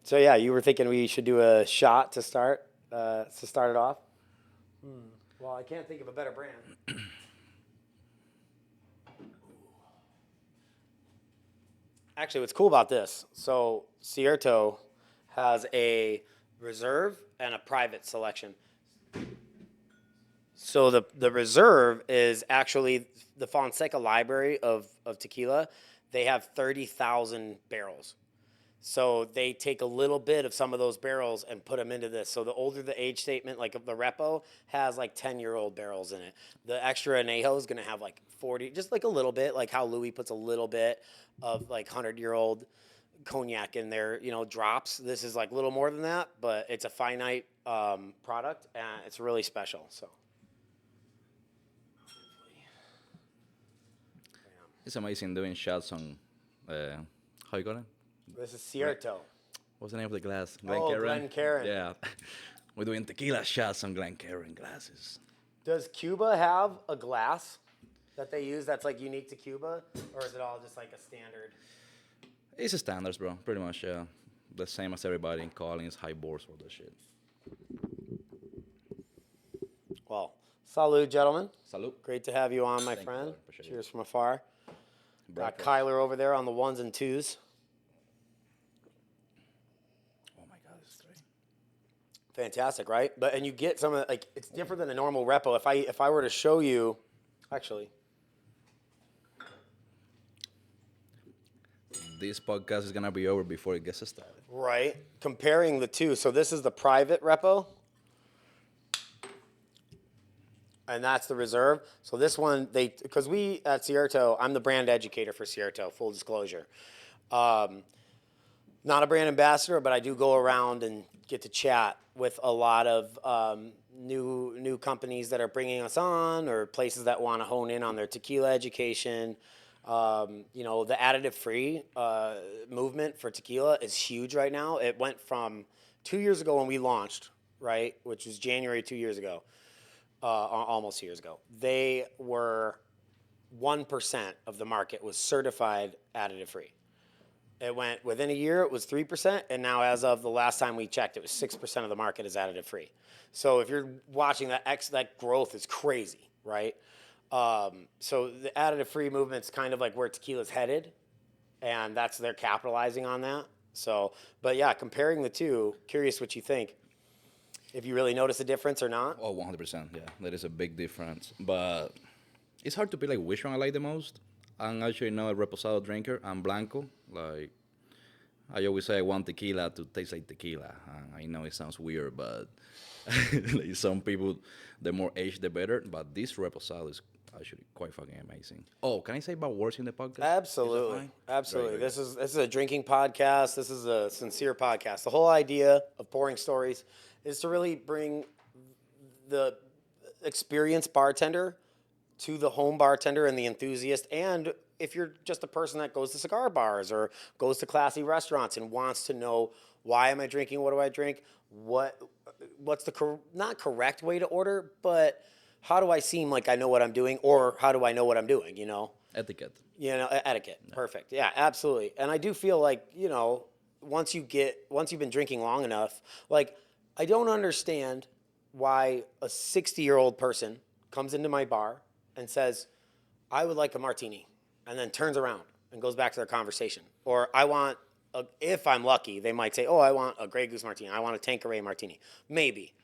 So yeah, you were thinking we should do a shot to start it off. Well, I can't think of a better brand. Actually, what's cool about this? So Cierto has a reserve and a private selection. So the reserve is actually the Fonseca library of tequila. They have 30,000 barrels. So they take a little bit of some of those barrels and put them into this. So the older the age statement, like the Repo has like 10-year-old barrels in it. The extra anejo is going to have like 40, just like a little bit, like how Louis puts a little bit of like 100-year-old cognac in there, drops. This is like a little more than that, but it's a finite product and it's really special. So It's amazing doing shots on, how you call it? this is Cierto. What's the name of the glass? Glencairn. Yeah. We're doing tequila shots on Glencairn glasses. Does Cuba have a glass that they use that's like unique to Cuba, or is it all just like a standard? It's a standards, bro. Pretty much, yeah. The same as everybody in Collins, high boards, all that shit. Well, salud, gentlemen. Salud. Great to have you on, my Thank you, friend. brother. Appreciate Cheers from afar. Got Breakfast. Kyler over there on the ones and twos. Oh my God, it's great. Fantastic, right? And you get some of like it's different than a normal repo. If I were to show you, actually, This podcast is gonna be over before it gets started. right? Comparing the two. So this is the private repo. And that's the reserve. So this one, because we at Cierto, I'm the brand educator for Cierto, full disclosure. Not a brand ambassador, but I do go around and get to chat with a lot of new companies that are bringing us on or places that want to hone in on their tequila education. The additive-free movement for tequila is huge right now. It went from 2 years ago when we launched, right, which was January 2 years ago. Almost 2 years ago. They were 1% of the market was certified additive free. It went within a year, it was 3%, and now as of the last time we checked, it was 6% of the market is additive free. So if you're watching that growth is crazy, right? So the additive free movement's kind of like where tequila's headed, and they're capitalizing on that. So, but yeah, comparing the two, curious what you think. If you really notice a difference or not? Oh, 100%. Yeah, there is a big difference. But it's hard to pick like which one I like the most. I'm actually not a reposado drinker. I'm blanco. Like I always say, I want tequila to taste like tequila. I know it sounds weird, but like some people, the more aged, the better. But this reposado is actually quite fucking amazing. Oh, can I say about words in the podcast? Absolutely. Absolutely. Very This is a drinking podcast. This is a sincere podcast. The whole idea of pouring stories is to really bring the experienced bartender to the home bartender and the enthusiast. And if you're just a person that goes to cigar bars or goes to classy restaurants and wants to know, why am I drinking? What do I drink? What's the not correct way to order, but how do I seem like I know what I'm doing, or how do I know what I'm doing, Etiquette. Etiquette. Yeah. Perfect. Yeah, absolutely. And I do feel like, once you've been drinking long enough, like, I don't understand why a 60-year-old person comes into my bar and says, I would like a martini, and then turns around and goes back to their conversation. Or if I'm lucky, they might say, oh, I want a Grey Goose martini. I want a Tanqueray martini. Maybe.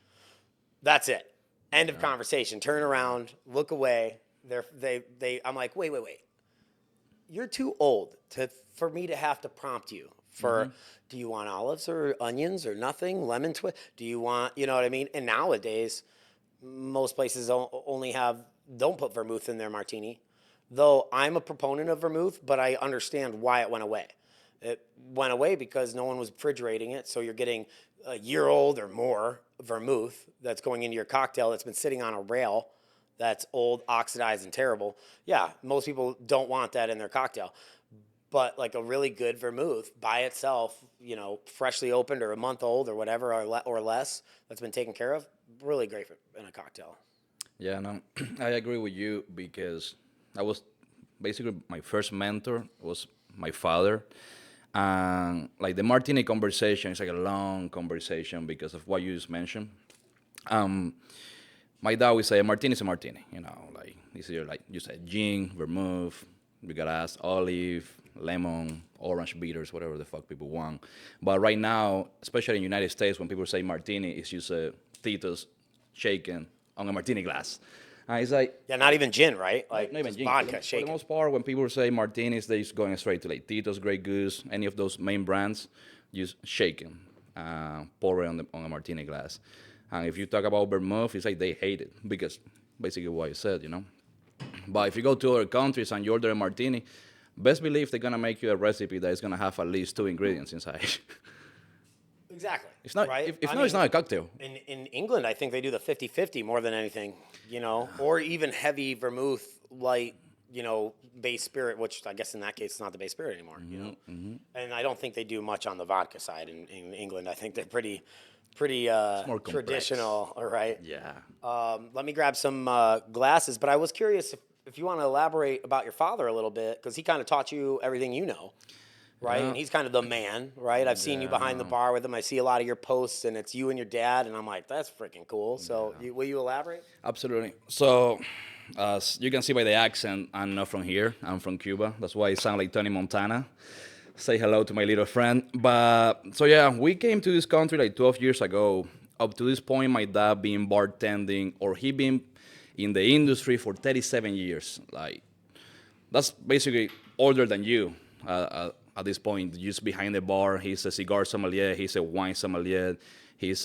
That's it. End of conversation. Turn around, look away. I'm like, wait. You're too old for me to have to prompt you for, do you want olives or onions or nothing, lemon twist? Do you want, you know what I mean? And nowadays, most places don't put vermouth in their martini. Though I'm a proponent of vermouth, but I understand why it went away. It went away because no one was refrigerating it, so you're getting a year old or more vermouth that's going into your cocktail that's been sitting on a rail that's old, oxidized, and terrible. Yeah, most people don't want that in their cocktail. But like a really good vermouth by itself, freshly opened or a month old or whatever, or less, that's been taken care of, really great in a cocktail. Yeah, no, I agree with you because I was basically my first mentor was my father. And like the martini conversation is like a long conversation because of what you just mentioned. Um, my dad would say a martini is a martini, like it's either like you said gin, vermouth, we got ass, olive, lemon, orange bitters, whatever the fuck people want. But right now, especially in the United States, when people say martini, it's just a Tito's shaken on a martini glass. And it's like, Yeah, not even gin, right? Like not even just gin. vodka, For the shaken. most part, when people say martinis, they're just going straight to like Tito's, Grey Goose, any of those main brands, just shaken, pour it on a martini glass. And if you talk about vermouth, it's like they hate it because basically what you said. But if you go to other countries and you order a martini, best believe they're gonna make you a recipe that is gonna have at least 2 ingredients inside. Exactly. It's not. Right? If not, it's not a cocktail. In England, I think they do the 50-50 more than anything, or even heavy vermouth, light, base spirit, which I guess in that case, it's not the base spirit anymore, And I don't think they do much on the vodka side in England. I think they're pretty more complex. traditional, all right? Yeah. Let me grab some glasses, but I was curious if you want to elaborate about your father a little bit, because he kind of taught you everything you know. Right, Yeah. and he's kind of the man, right? I've seen you behind the bar with him. I see a lot of your posts, and it's you and your dad, and I'm like, that's freaking cool. So, will you elaborate? Absolutely. So, as you can see by the accent, I'm not from here. I'm from Cuba. That's why I sound like Tony Montana. Say hello to my little friend. But, so yeah, we came to this country like 12 years ago. Up to this point, my dad been bartending, or he been in the industry for 37 years. Like, that's basically older than you at this point. Just behind the bar, he's a cigar sommelier, he's a wine sommelier, he's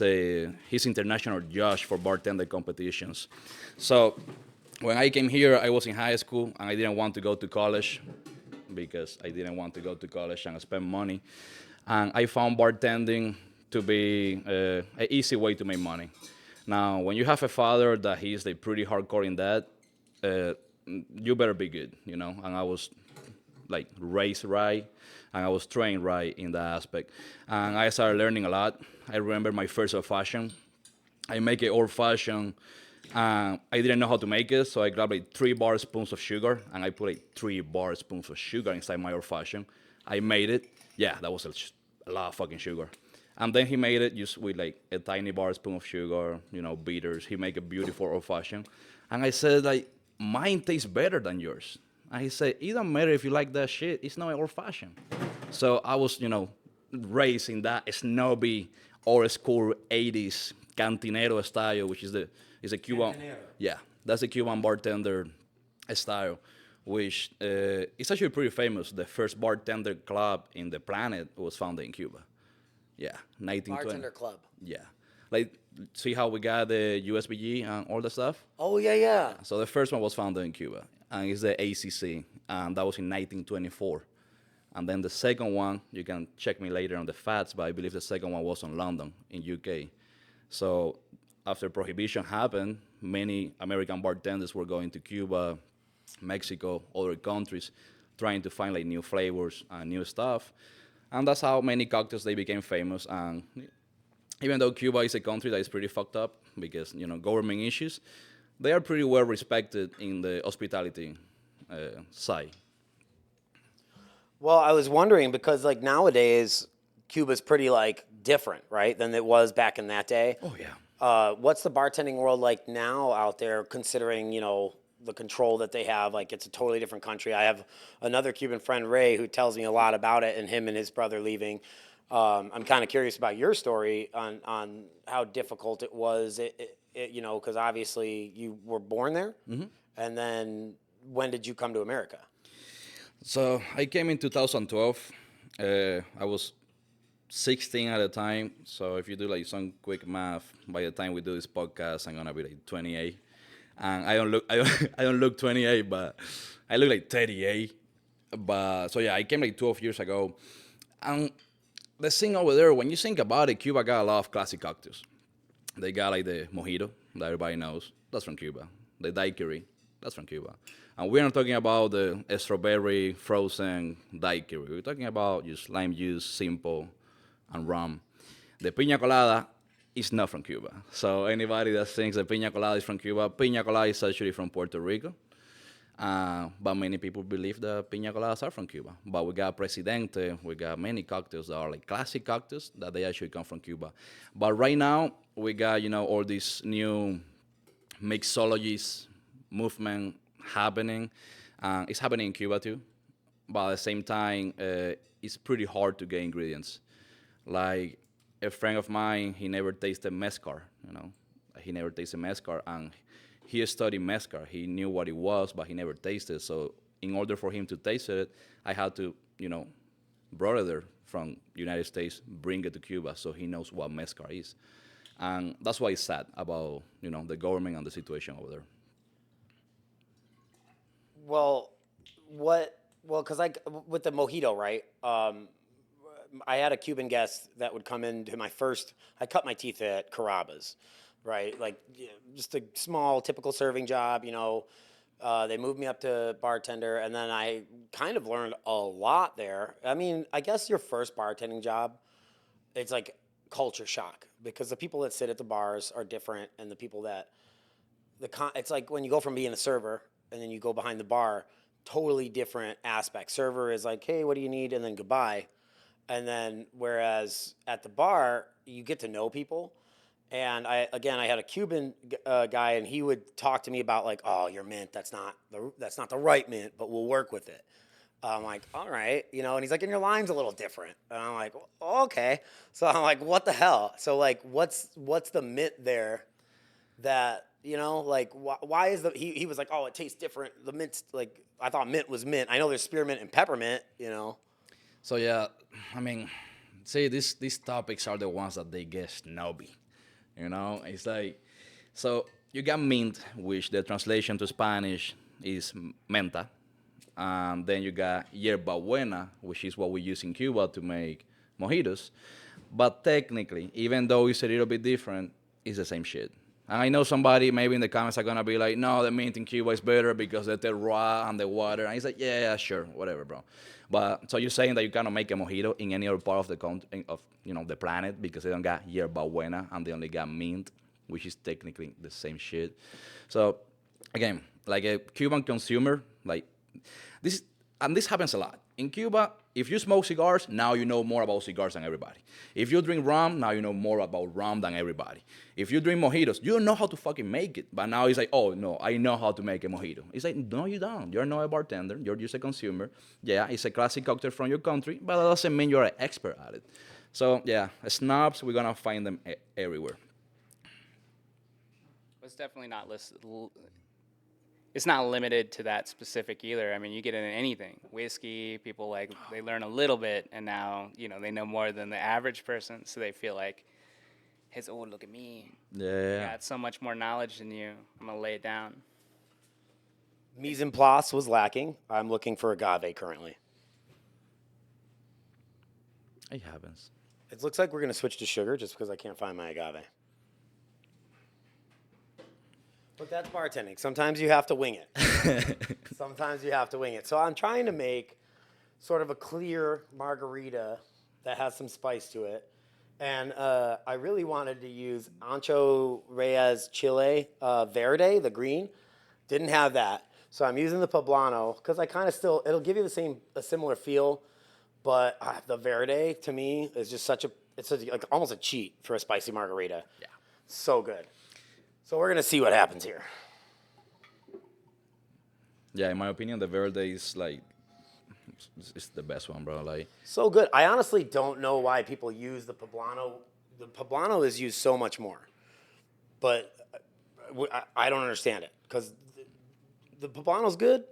international judge for bartender competitions. So when I came here, I was in high school and I didn't want to go to college because I didn't want to go to college and spend money. And I found bartending to be an easy way to make money. Now, when you have a father that he's like pretty hardcore in that, you better be good, And I was like raised right, and I was trained right in that aspect. And I started learning a lot. I remember my first old fashioned. I make it old fashioned. I didn't know how to make it, so I grabbed like 3 bar spoons of sugar, and I put like 3 bar spoons of sugar inside my old fashioned. I made it. Yeah, that was a lot of fucking sugar. And then he made it just with like a tiny bar spoon of sugar, bitters. He made a beautiful old fashioned. And I said, like, mine tastes better than yours. And he said, it don't matter if you like that shit, it's not old fashioned. So I was, raised in that snobby, old school 80s cantinero style, which is a Cuban. Cantinero. Yeah, that's a Cuban bartender style, which is actually pretty famous. The first bartender club in the planet was founded in Cuba. Yeah, 1920. Bartender club. Yeah. Like, see how we got the USBG and all the stuff? Oh, yeah. So the first one was founded in Cuba, and it's the ACC, and that was in 1924. And then the second one, you can check me later on the facts, but I believe the second one was in London, in UK. So after Prohibition happened, many American bartenders were going to Cuba, Mexico, other countries, trying to find like new flavors and new stuff. And that's how many cocktails they became famous. And even though Cuba is a country that is pretty fucked up because, government issues, they are pretty well respected in the hospitality side. Well, I was wondering because like nowadays, Cuba's pretty like different, right, than it was back in that day. Oh, yeah. What's the bartending world like now out there, considering, the control that they have? Like, it's a totally different country. I have another Cuban friend, Ray, who tells me a lot about it, and him and his brother leaving. I'm kind of curious about your story on how difficult it was, because obviously you were born there. Mm-hmm. And then when did you come to America? So I came in 2012. I was 16 at the time. So if you do like some quick math, by the time we do this podcast, I'm gonna be like 28. And I don't look 28, but I look like 38. But so yeah, I came like 12 years ago. And the thing over there, when you think about it, Cuba got a lot of classic cocktails. They got like the mojito that everybody knows. That's from Cuba. The daiquiri. That's from Cuba. And we're not talking about the strawberry frozen daiquiri. We're talking about just lime juice, simple, and rum. The piña colada is not from Cuba. So anybody that thinks the piña colada is from Cuba, piña colada is actually from Puerto Rico. But many people believe the piña coladas are from Cuba. But we got Presidente, we got many cocktails that are like classic cocktails that they actually come from Cuba. But right now, we got, all these new mixologies movement happening. It's happening in Cuba too. But at the same time, it's pretty hard to get ingredients. Like a friend of mine, he never tasted mezcal. He never tasted mezcal, and he studied mezcal. He knew what it was, but he never tasted. So in order for him to taste it, I had to, brother from United States, bring it to Cuba so he knows what mezcal is. And that's why it's sad about, the government and the situation over there. Well, because with the mojito, right? I had a Cuban guest that would come into I cut my teeth at Carrabba's, right? Like just a small, typical serving job, They moved me up to bartender, and then I kind of learned a lot there. I mean, I guess your first bartending job, it's like culture shock because the people that sit at the bars are different, and the people that it's like when you go from being a server and then you go behind the bar, totally different aspects. Server is like, hey, what do you need, and then goodbye. And then whereas at the bar, you get to know people. And I had a Cuban guy, and he would talk to me about like, oh, your mint, that's not the right mint, but we'll work with it. I'm like, all right, and he's like, and your lime's a little different. And I'm like, oh, okay. So I'm like, what the hell? So like, what's the mint there that, like, why is he was like, oh, it tastes different. The mint's like, I thought mint was mint. I know there's spearmint and peppermint. So yeah, I mean, see, these topics are the ones that they get snobby. It's like, so you got mint, which the translation to Spanish is menta. Then you got yerba buena, which is what we use in Cuba to make mojitos. But technically, even though it's a little bit different, it's the same shit. And I know somebody maybe in the comments are gonna be like, no, the mint in Cuba is better because of the raw and the water. And it's like, yeah, sure, whatever, bro. But so you're saying that you cannot make a mojito in any other part of the planet because they don't got yerba buena and they only got mint, which is technically the same shit. So again, like a Cuban consumer, like this, and this happens a lot in Cuba. If you smoke cigars, now you know more about cigars than everybody. If you drink rum, now you know more about rum than everybody. If you drink mojitos, you don't know how to fucking make it. But now it's like, oh, no, I know how to make a mojito. It's like, no, you don't. You're not a bartender. You're just a consumer. Yeah, it's a classic cocktail from your country, but that doesn't mean you're an expert at it. So, yeah, snobs, we're going to find them everywhere. It's definitely not listed. It's not limited to that specific either. I mean, you get into anything. Whiskey, people they learn a little bit, and now, they know more than the average person, so they feel like, oh, look at me. Yeah. I got so much more knowledge than you. I'm going to lay it down. Mise en place was lacking. I'm looking for agave currently. It happens. It looks like we're going to switch to sugar just because I can't find my agave. But that's bartending. Sometimes you have to wing it. Sometimes you have to wing it. So I'm trying to make sort of a clear margarita that has some spice to it. And I really wanted to use Ancho Reyes Chile Verde, the green. Didn't have that. So I'm using the Poblano because I kind of it'll give you a similar feel. But the Verde, to me, is just it's like almost a cheat for a spicy margarita. Yeah. So good. So we're going to see what happens here. Yeah, in my opinion, the Verde is it's the best one, bro. So good. I honestly don't know why people use the Poblano. The Poblano is used so much more. But I don't understand it because the Poblano's good,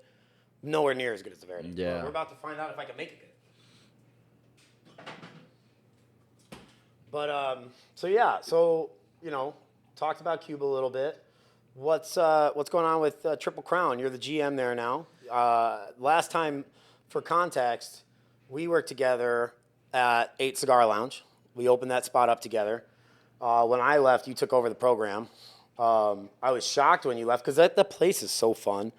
nowhere near as good as the Verde. Yeah. But we're about to find out if I can make it good. But, talked about Cuba a little bit. What's going on with Triple Crown? You're the GM there now. Last time, for context, we worked together at 8 Cigar Lounge. We opened that spot up together. When I left, you took over the program. I was shocked when you left because the place is so fun,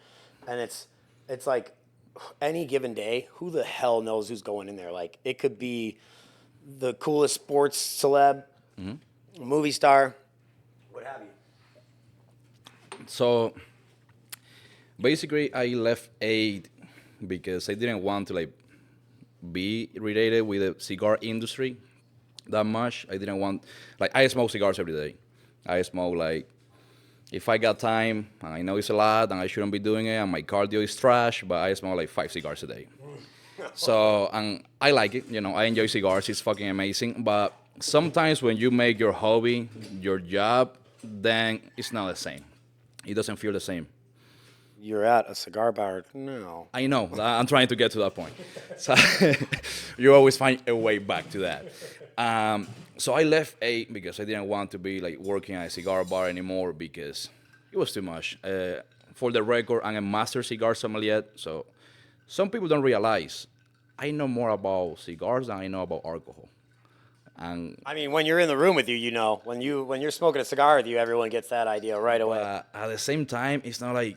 and it's like any given day, who the hell knows who's going in there? Like it could be the coolest sports celeb, movie star. What have you? So Basically, I left 8 because I didn't want to like be related with the cigar industry that much. I didn't want like I smoke cigars every day. I smoke like if I got time, and I know it's a lot, and I shouldn't be doing it, and my cardio is trash, but I smoke like 5 cigars a day. So, and I like it, I enjoy cigars, it's fucking amazing, but sometimes when you make your hobby your job, then it's not the same. It doesn't feel the same. You're at a cigar bar now. I know, I'm trying to get to that point. So you always find a way back to that. So I left 8 because I didn't want to be like working at a cigar bar anymore because it was too much. For the record, I'm a Master Cigar Sommelier, so some people don't realize I know more about cigars than I know about alcohol. And I mean, when you're in the room with you, when you're smoking a cigar with you, everyone gets that idea right away. at the same time, it's not like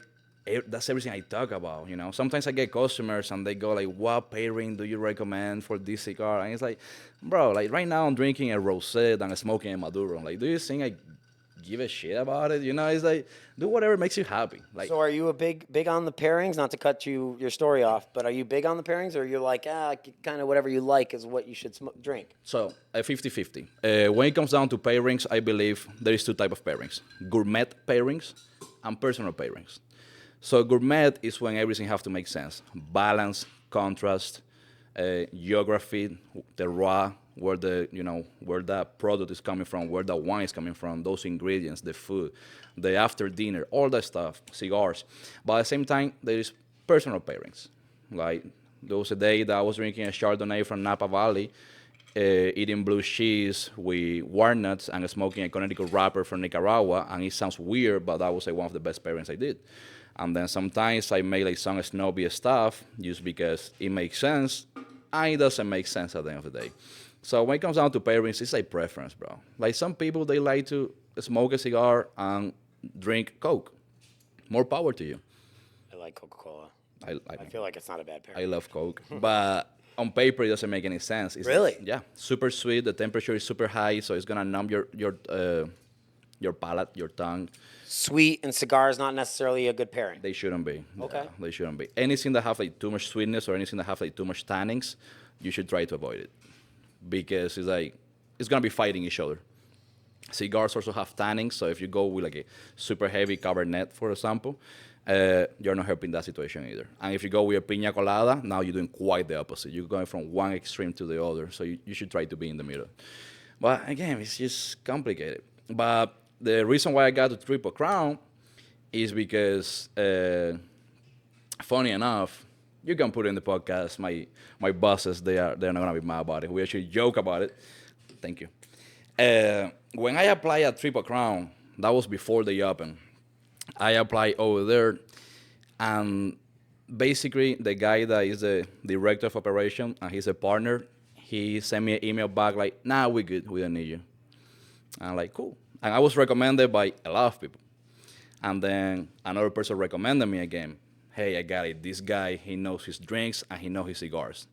that's everything I talk about. Sometimes I get customers and they go like, "What pairing do you recommend for this cigar?" And it's like, bro, like right now I'm drinking a rosé and I'm smoking a Maduro. Like, do you think I give a shit about it? It's like, do whatever makes you happy. Like, So are you a big on the pairings? Not to cut your story off, but are you big on the pairings, or you're like, kind of whatever you like is what you should drink? so a 50-50. When it comes down to pairings, I believe there is 2 types of pairings: gourmet pairings and personal pairings. So gourmet is when everything has to make sense: balance, contrast, geography, the raw, where where that product is coming from, where the wine is coming from, those ingredients, the food, the after dinner, all that stuff, cigars. But at the same time, there is personal pairings. Like there was a day that I was drinking a Chardonnay from Napa Valley, eating blue cheese with walnuts and smoking a Connecticut wrapper from Nicaragua, and it sounds weird, but that was like one of the best pairings I did. And then sometimes I make like some snobby stuff just because it makes sense, and it doesn't make sense at the end of the day. So when it comes down to pairings, it's like preference, bro. Like some people, they like to smoke a cigar and drink Coke. More power to you. I like Coca-Cola. I I feel like it's not a bad pairing. I love Coke, but on paper it doesn't make any sense. It's Really? Yeah, super sweet. The temperature is super high, so it's gonna numb your palate, your tongue. Sweet and cigars not necessarily a good pairing. They shouldn't be. Okay. Yeah, they shouldn't be. Anything that have like too much sweetness or anything that have like too much tannins, you should try to avoid it because it's like it's gonna be fighting each other. Cigars also have tannins, so if you go with like a super heavy Cabernet, for example, you're not helping that situation either. And if you go with a Piña Colada, now you're doing quite the opposite. You're going from one extreme to the other, so you should try to be in the middle. But again, it's just complicated. But the reason why I got the Triple Crown is because, funny enough, you can put it in the podcast. My bosses, they're not gonna be mad about it. We actually joke about it. Thank you. When I applied at Triple Crown, that was before they opened. I applied over there, and basically the guy that is the director of operation and he's a partner, he sent me an email back like, "Nah, we're good. We don't need you." And I'm like, cool. And I was recommended by a lot of people. And then another person recommended me again. "Hey, I got it. This guy, he knows his drinks and he knows his cigars."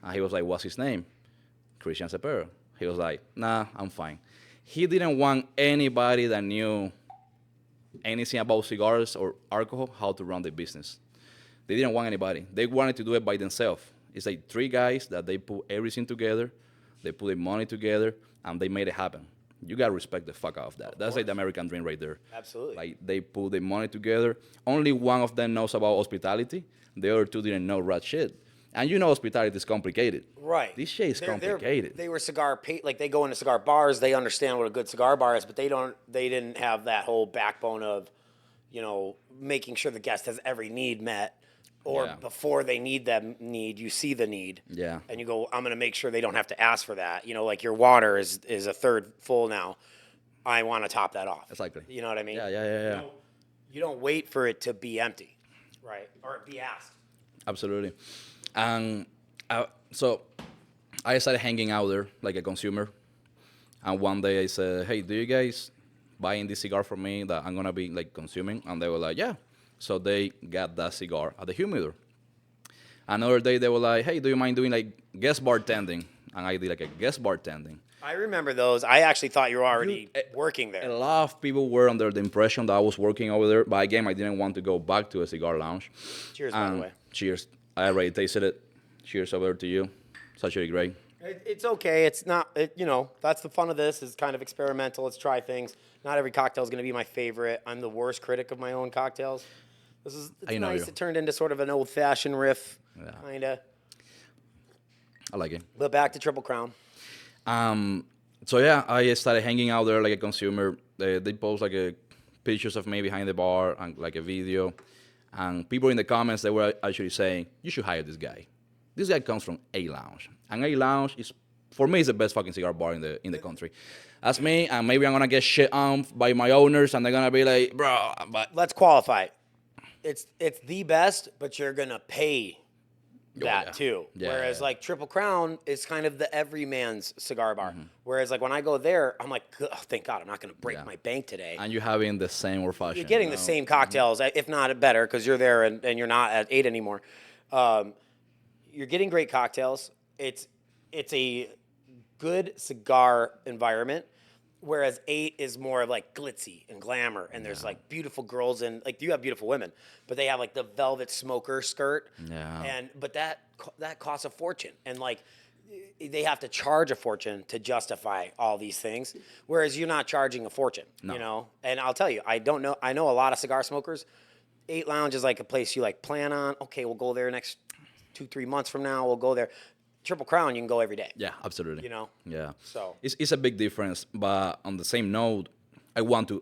And he was like, "What's his name?" "Christian Cepero." He was like, "Nah, I'm fine." He didn't want anybody that knew anything about cigars or alcohol, how to run the business. They didn't want anybody. They wanted to do it by themselves. It's like 3 guys that they put everything together, they put their money together, and they made it happen. You gotta respect the fuck out of that. That's like the American dream right there. Absolutely. Like they put their money together. Only one of them knows about hospitality. The other 2 didn't know rat shit. And hospitality is complicated. Right. This shit is complicated. They were like they go into cigar bars. They understand what a good cigar bar is, but they didn't have that whole backbone of, making sure the guest has every need met, or Yeah. before they need that need, you see the need. Yeah. And you go, I'm going to make sure they don't have to ask for that. Like your water is a third full now. I want to top that off. Exactly. You know what I mean? Yeah. You don't wait for it to be empty, right? Or be asked. Absolutely. And so I started hanging out there like a consumer. And one day I said, "Hey, do you guys buying this cigar for me that I'm going to be like consuming?" And they were like, "Yeah." So they got that cigar at the humidor. Another day they were like, "Hey, do you mind doing like guest bartending?" And I did like a guest bartending. I remember those. I actually thought you were already working A there. lot of people were under the impression that I was working over there, but again, I didn't want to go back to a cigar lounge. Cheers, by the way. Cheers. I already tasted it. Cheers over to you. It's actually great. It's okay. It's not, that's the fun of this is kind of experimental. Let's try things. Not every cocktail is going to be my favorite. I'm the worst critic of my own cocktails. It's I know nice. you. It turned into sort of an old-fashioned riff, Yeah. kind of. I like it. But back to Triple Crown. So yeah, I started hanging out there like a consumer. They post like pictures of me behind the bar and like a video, and people in the comments they were actually saying you should hire this guy. This guy comes from A Lounge, and A Lounge is for me is the best fucking cigar bar in the country. That's me, and maybe I'm gonna get shit on by my owners, and they're gonna be like, bro, but Let's qualify it. It's the best, but you're going to pay that yeah. too. Yeah, Whereas yeah. like Triple Crown is kind of the everyman's cigar bar. Whereas like when I go there, I'm like, oh, thank God, I'm not going to break Yeah. my bank today. and you're having the same or fashion. You're getting the same cocktails, if not better, because you're there and you're not at 8 anymore. You're getting great cocktails. It's a good cigar environment, whereas 8 is more like glitzy and glamour, and there's like beautiful girls and like you have beautiful women, but they have like the velvet smoker skirt. Yeah. But that costs a fortune, and like they have to charge a fortune to justify all these things, whereas you're not charging a fortune, you know. And I'll tell you, I know a lot of cigar smokers. 8 Lounge is like a place you like plan on. Okay, we'll go there next 2-3 months from now. We'll go there. Triple Crown, you can go every day. Yeah, absolutely. You know? Yeah. So- it's a big difference, but on the same note, I want to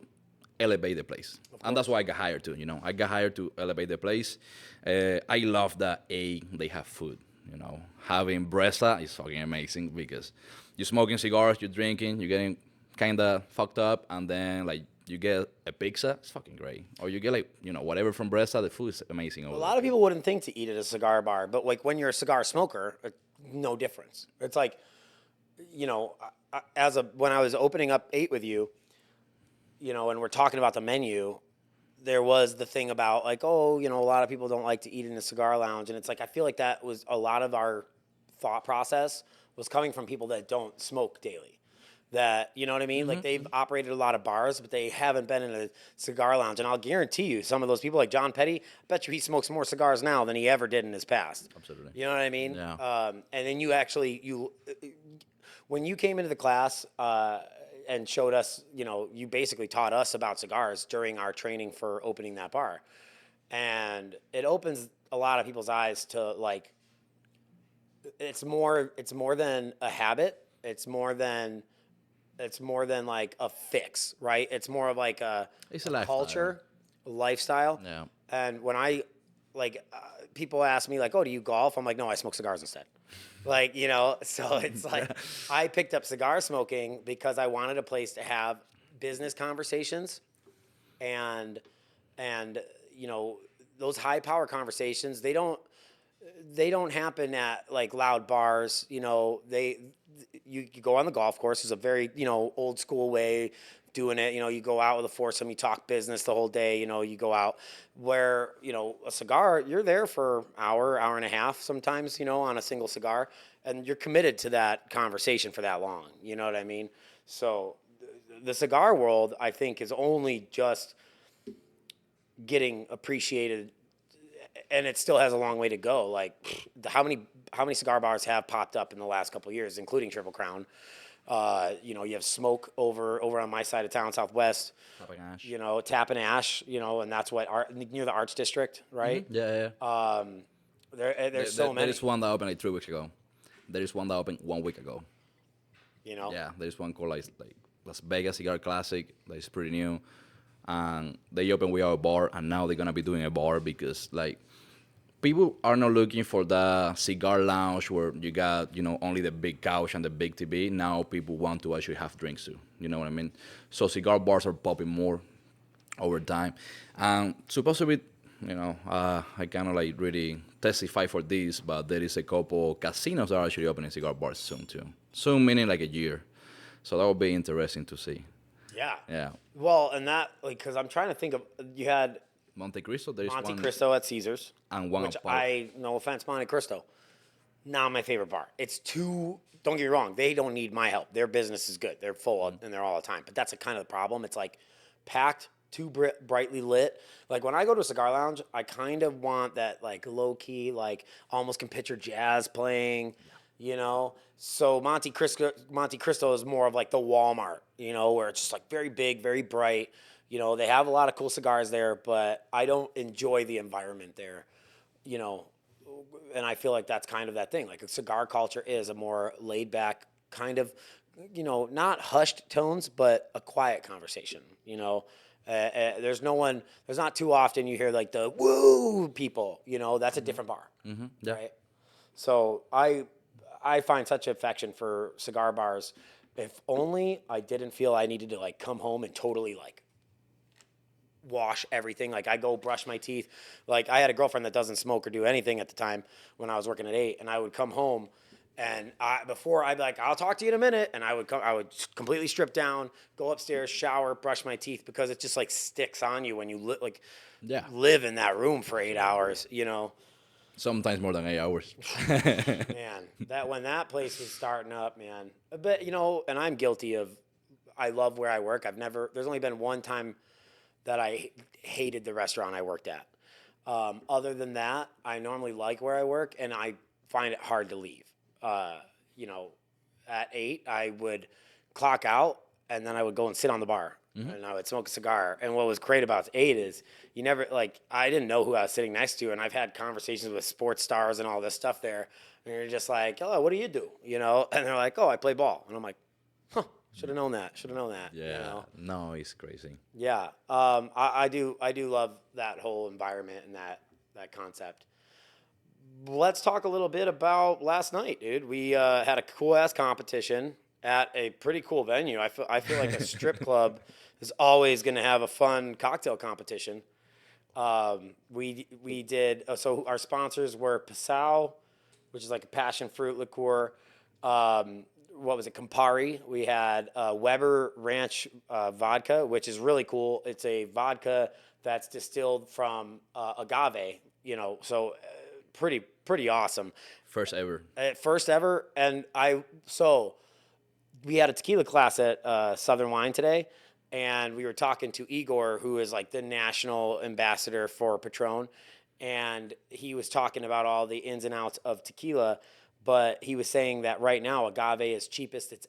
elevate the place, and that's why I got hired too. You know, I got hired to elevate the place. I love that they have food. You know, having Bresa is fucking amazing because you're smoking cigars, you're drinking, you're getting kind of fucked up, and then like you get a pizza, it's fucking great. Or you get like, whatever from Bresa, the food is amazing. A lot of people wouldn't think to eat at a cigar bar, but like when you're a cigar smoker, no difference. It's like, when I was opening up 8 with you, and we're talking about the menu, there was the thing about like, a lot of people don't like to eat in a cigar lounge. And it's like, I feel like that was a lot of our thought process was coming from people that don't smoke daily. That, you know what I mean? Like they've operated a lot of bars, but they haven't been in a cigar lounge. And I'll guarantee you, some of those people like John Pettei, I bet you he smokes more cigars now than he ever did in his past. Absolutely. You know what I mean? Yeah. And then when you came into the class and showed us, you basically taught us about cigars during our training for opening that bar. And it opens a lot of people's eyes to like, it's more than a habit. It's more than like a fix, right? It's more of like It's a lifestyle. culture, a lifestyle. Yeah. And when I people ask me like, "Oh, do you golf?" I'm like, "No, I smoke cigars instead." Like, so it's like I picked up cigar smoking because I wanted a place to have business conversations, and those high power conversations, they don't happen at like loud bars. You go on the golf course. It's a very, old school way doing it. You go out with a foursome, you talk business the whole day, you go out where, a cigar, you're there for hour and a half sometimes, on a single cigar, and you're committed to that conversation for that long. You know what I mean? So the cigar world, I think, is only just getting appreciated, and it still has a long way to go. Like how many cigar bars have popped up in the last couple of years, including Triple Crown. You have Smoke over on my side of town, Southwest. Tap and Ash, and that's near the Arts District, right? Yeah, yeah. There's so many. There is one that opened like 3 weeks ago. There is one that opened 1 week ago. Yeah, there's one called like Las Vegas Cigar Classic that is pretty new. And they opened with our bar, and now they're gonna be doing a bar because like people are not looking for the cigar lounge where you got only the big couch and the big TV. Now people want to actually have drinks too. You know what I mean? So cigar bars are popping more over time, and supposed to be I kind of like really testify for this, but there is a couple casinos that are actually opening cigar bars soon too. Soon meaning like a year, so that will be interesting to see. Yeah. Yeah. Well, and that because I'm trying to think of you had Monte Cristo. There is Monte one, Cristo at Caesars, and one which apart. no offense, Monte Cristo, not my favorite bar. It's too don't get me wrong, they don't need my help. Their business is good. They're full and they're all the time. But that's a kind of the problem. It's like packed, too brightly lit. Like when I go to a cigar lounge, I kind of want that like low key, like almost can picture jazz playing, you know. So Monte Cristo is more of like the Walmart, you know, where it's just like very big, very bright. You know, they have a lot of cool cigars there, but I don't enjoy the environment there, you know. And I feel like that's kind of that thing. Like a cigar culture is a more laid back kind of, you know, not hushed tones, but a quiet conversation, you know. There's not too often you hear like the woo people, you know, that's a different bar, Yeah. right? So I find such affection for cigar bars. If only I didn't feel I needed to like come home and totally like wash everything. Like I go brush my teeth. Like I had a girlfriend that doesn't smoke or do anything at the time when I was working at 8, and I would come home and before I'd be like, I'll talk to you in a minute, and I would completely strip down, go upstairs, shower, brush my teeth, because it just like sticks on you when you live in that room for 8 hours, you know. Sometimes more than 8 hours. Man, when that place was starting up, man. But you know, and I'm guilty of. I love where I work. There's only been one time that I hated the restaurant I worked at. Other than that, I normally like where I work, and I find it hard to leave. You know, at 8, I would clock out, and then I would go and sit on the bar, and I would smoke a cigar. And what was great about 8 is you never, like, I didn't know who I was sitting next to, and I've had conversations with sports stars and all this stuff there, and you're just like, oh, what do you do? You know, and they're like, oh, I play ball. And I'm like, huh. Should have known that. Yeah, you know? no, it's crazy. Yeah, I do love that whole environment and that concept. Let's talk a little bit about last night, dude. We had a cool ass competition at a pretty cool venue. I feel like a strip club is always going to have a fun cocktail competition. We did so. Our sponsors were Passau, which is like a passion fruit liqueur. What was it? Campari. We had Weber Ranch vodka, which is really cool. It's a vodka that's distilled from agave. You know, so pretty awesome. First ever. First ever, and we had a tequila class at Southern Wine today, and we were talking to Igor, who is like the national ambassador for Patron, and he was talking about all the ins and outs of tequila. But he was saying that right now agave is cheapest it's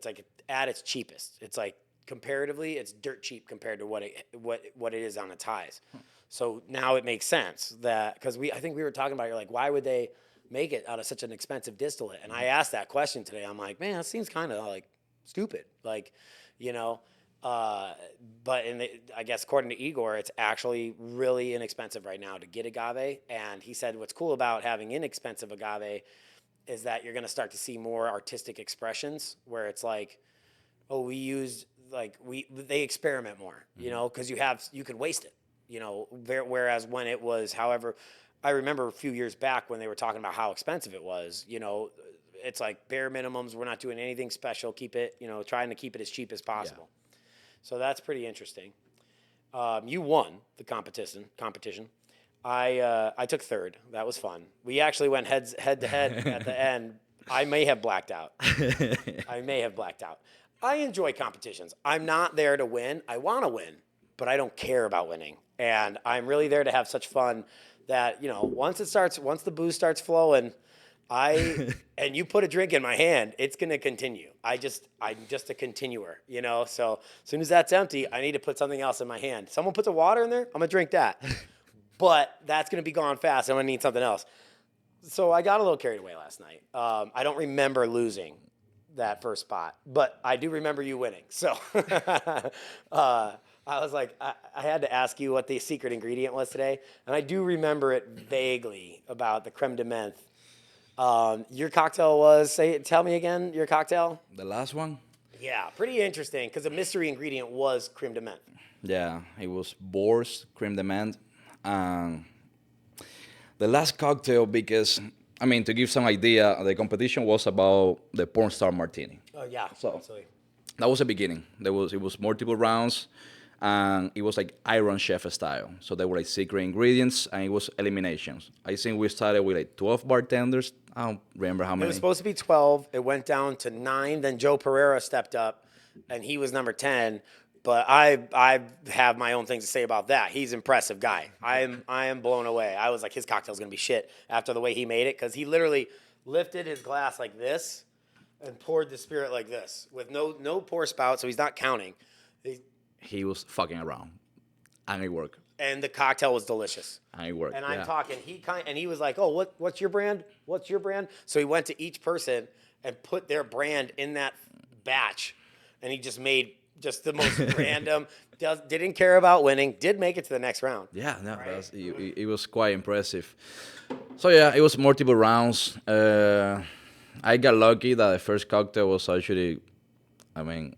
like at its cheapest. It's like comparatively it's dirt cheap compared to what it is on its highs. So now it makes sense that because I think we were talking about, you're like, why would they make it out of such an expensive distillate? And I asked that question today. I'm like, man, it seems kind of like stupid. Like, you know, but I guess according to Igor, it's actually really inexpensive right now to get agave. And he said what's cool about having inexpensive agave is that you're going to start to see more artistic expressions where it's like, oh, they experiment more, you know, because you can waste it, you know, whereas when it was, however, I remember a few years back when they were talking about how expensive it was, you know, it's like bare minimums. We're not doing anything special. Keep it, you know, trying to keep it as cheap as possible. Yeah. So that's pretty interesting. You won the competition. I took third. That was fun. We actually went head to head at the end. I may have blacked out. I enjoy competitions. I'm not there to win. I want to win, but I don't care about winning. And I'm really there to have such fun that, you know, once the booze starts flowing, and you put a drink in my hand, it's going to continue. I'm just a continuer, you know? So as soon as that's empty, I need to put something else in my hand. Someone puts a water in there, I'm going to drink that. But that's going to be gone fast. I'm going to need something else. So I got a little carried away last night. I don't remember losing that first spot, but I do remember you winning. So I was like, I had to ask you what the secret ingredient was today. And I do remember it vaguely about the creme de menthe. Your cocktail was, tell me again, your cocktail? The last one? Yeah, pretty interesting because the mystery ingredient was creme de menthe. Yeah, it was Boar's creme de menthe. The last cocktail, because, I mean, to give some idea, the competition was about the porn star martini. Oh, yeah, So absolutely. that was the beginning. It was multiple rounds, and it was like Iron Chef style. So they were like secret ingredients, and it was eliminations. I think we started with like 12 bartenders. I don't remember how It many. was supposed to be 12. It went down to 9. Then Joe Pereira stepped up, and he was number 10. But I have my own things to say about that. He's an impressive guy. I am blown away. I was like, his cocktail's gonna be shit after the way he made it, because he literally lifted his glass like this and poured the spirit like this with no pour spout, so he's not counting. He was fucking around, and it worked. And the cocktail was delicious. And it worked. And I'm yeah. talking, he was like, "Oh, what's your brand? What's your brand?" So he went to each person and put their brand in that batch, and he just made just the most random. Didn't care about winning. Did make it to the next round. Yeah, no, it was quite impressive. So yeah, it was multiple rounds. I got lucky that the first cocktail was actually, I mean,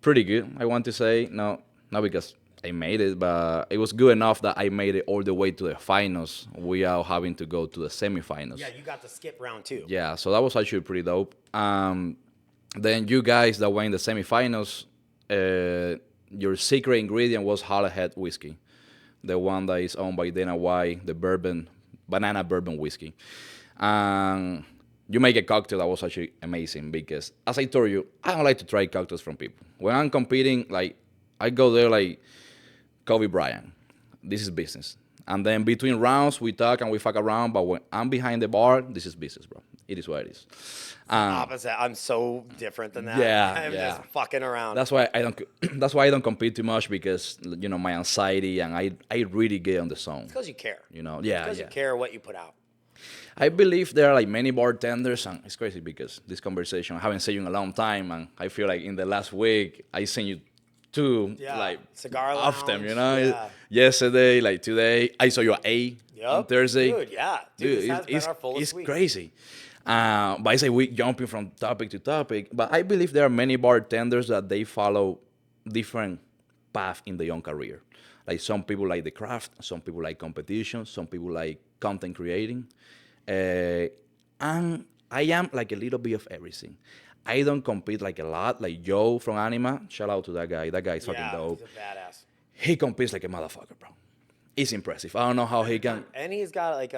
pretty good. I want to say not because I made it, but it was good enough that I made it all the way to the finals without having to go to the semifinals. Yeah, you got to skip round 2. Yeah, so that was actually pretty dope. Then you guys that were in the semifinals, your secret ingredient was Hollahead whiskey, the one that is owned by Dana White, the banana bourbon whiskey. You make a cocktail that was actually amazing because, as I told you, I don't like to try cocktails from people. When I'm competing, like, I go there like Kobe Bryant. This is business. And then between rounds, we talk and we fuck around. But when I'm behind the bar, this is business, bro. It is what it is. Opposite. I'm so different than that. Yeah, I'm yeah. just fucking around. That's why I don't. That's why I don't compete too much because my anxiety and I really get on the zone. because you care. Yeah, Because yeah. you care what you put out. I believe there are like many bartenders, and it's crazy because this conversation I haven't seen you in a long time, and I feel like in the last week I seen you two like Cigar often, Lounge, yeah. Yesterday, like today, I saw you at A on Thursday. Dude, yeah. Dude, this has been our fullest it's week. crazy. But I say we jumping from topic to topic, but I believe there are many bartenders that they follow different path in their young career. Like some people like the craft, some people like competition, some people like content creating. And I am like a little bit of everything. I don't compete like a lot. Like Joe from Anima, shout out to that guy. That guy is fucking dope. He's a badass. He competes like a motherfucker, bro. It's impressive. I don't know how he can. And he's got like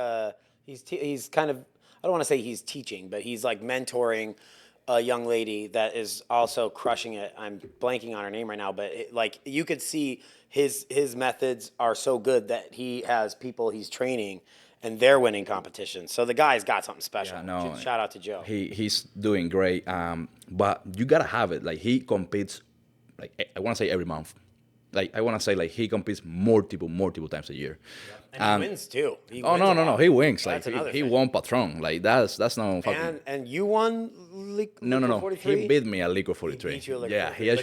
he's kind of, I don't want to say he's teaching, but he's like mentoring a young lady that is also crushing it. I'm blanking on her name right now, but like you could see his methods are so good that he has people he's training and they're winning competitions. So the guy's got something special. Yeah, no, Shout out to Joe. He's doing great. But you gotta have it. Like he competes, like I want to say every month. Like I want to say like he competes multiple times a year. And he wins too. He Oh wins no, a lot. he wins. That's Like another he thing. won Patron. Like that's no fucking. And you won No. 43? He beat me at Liquor He 43. beat you at Yeah, 43. he actually.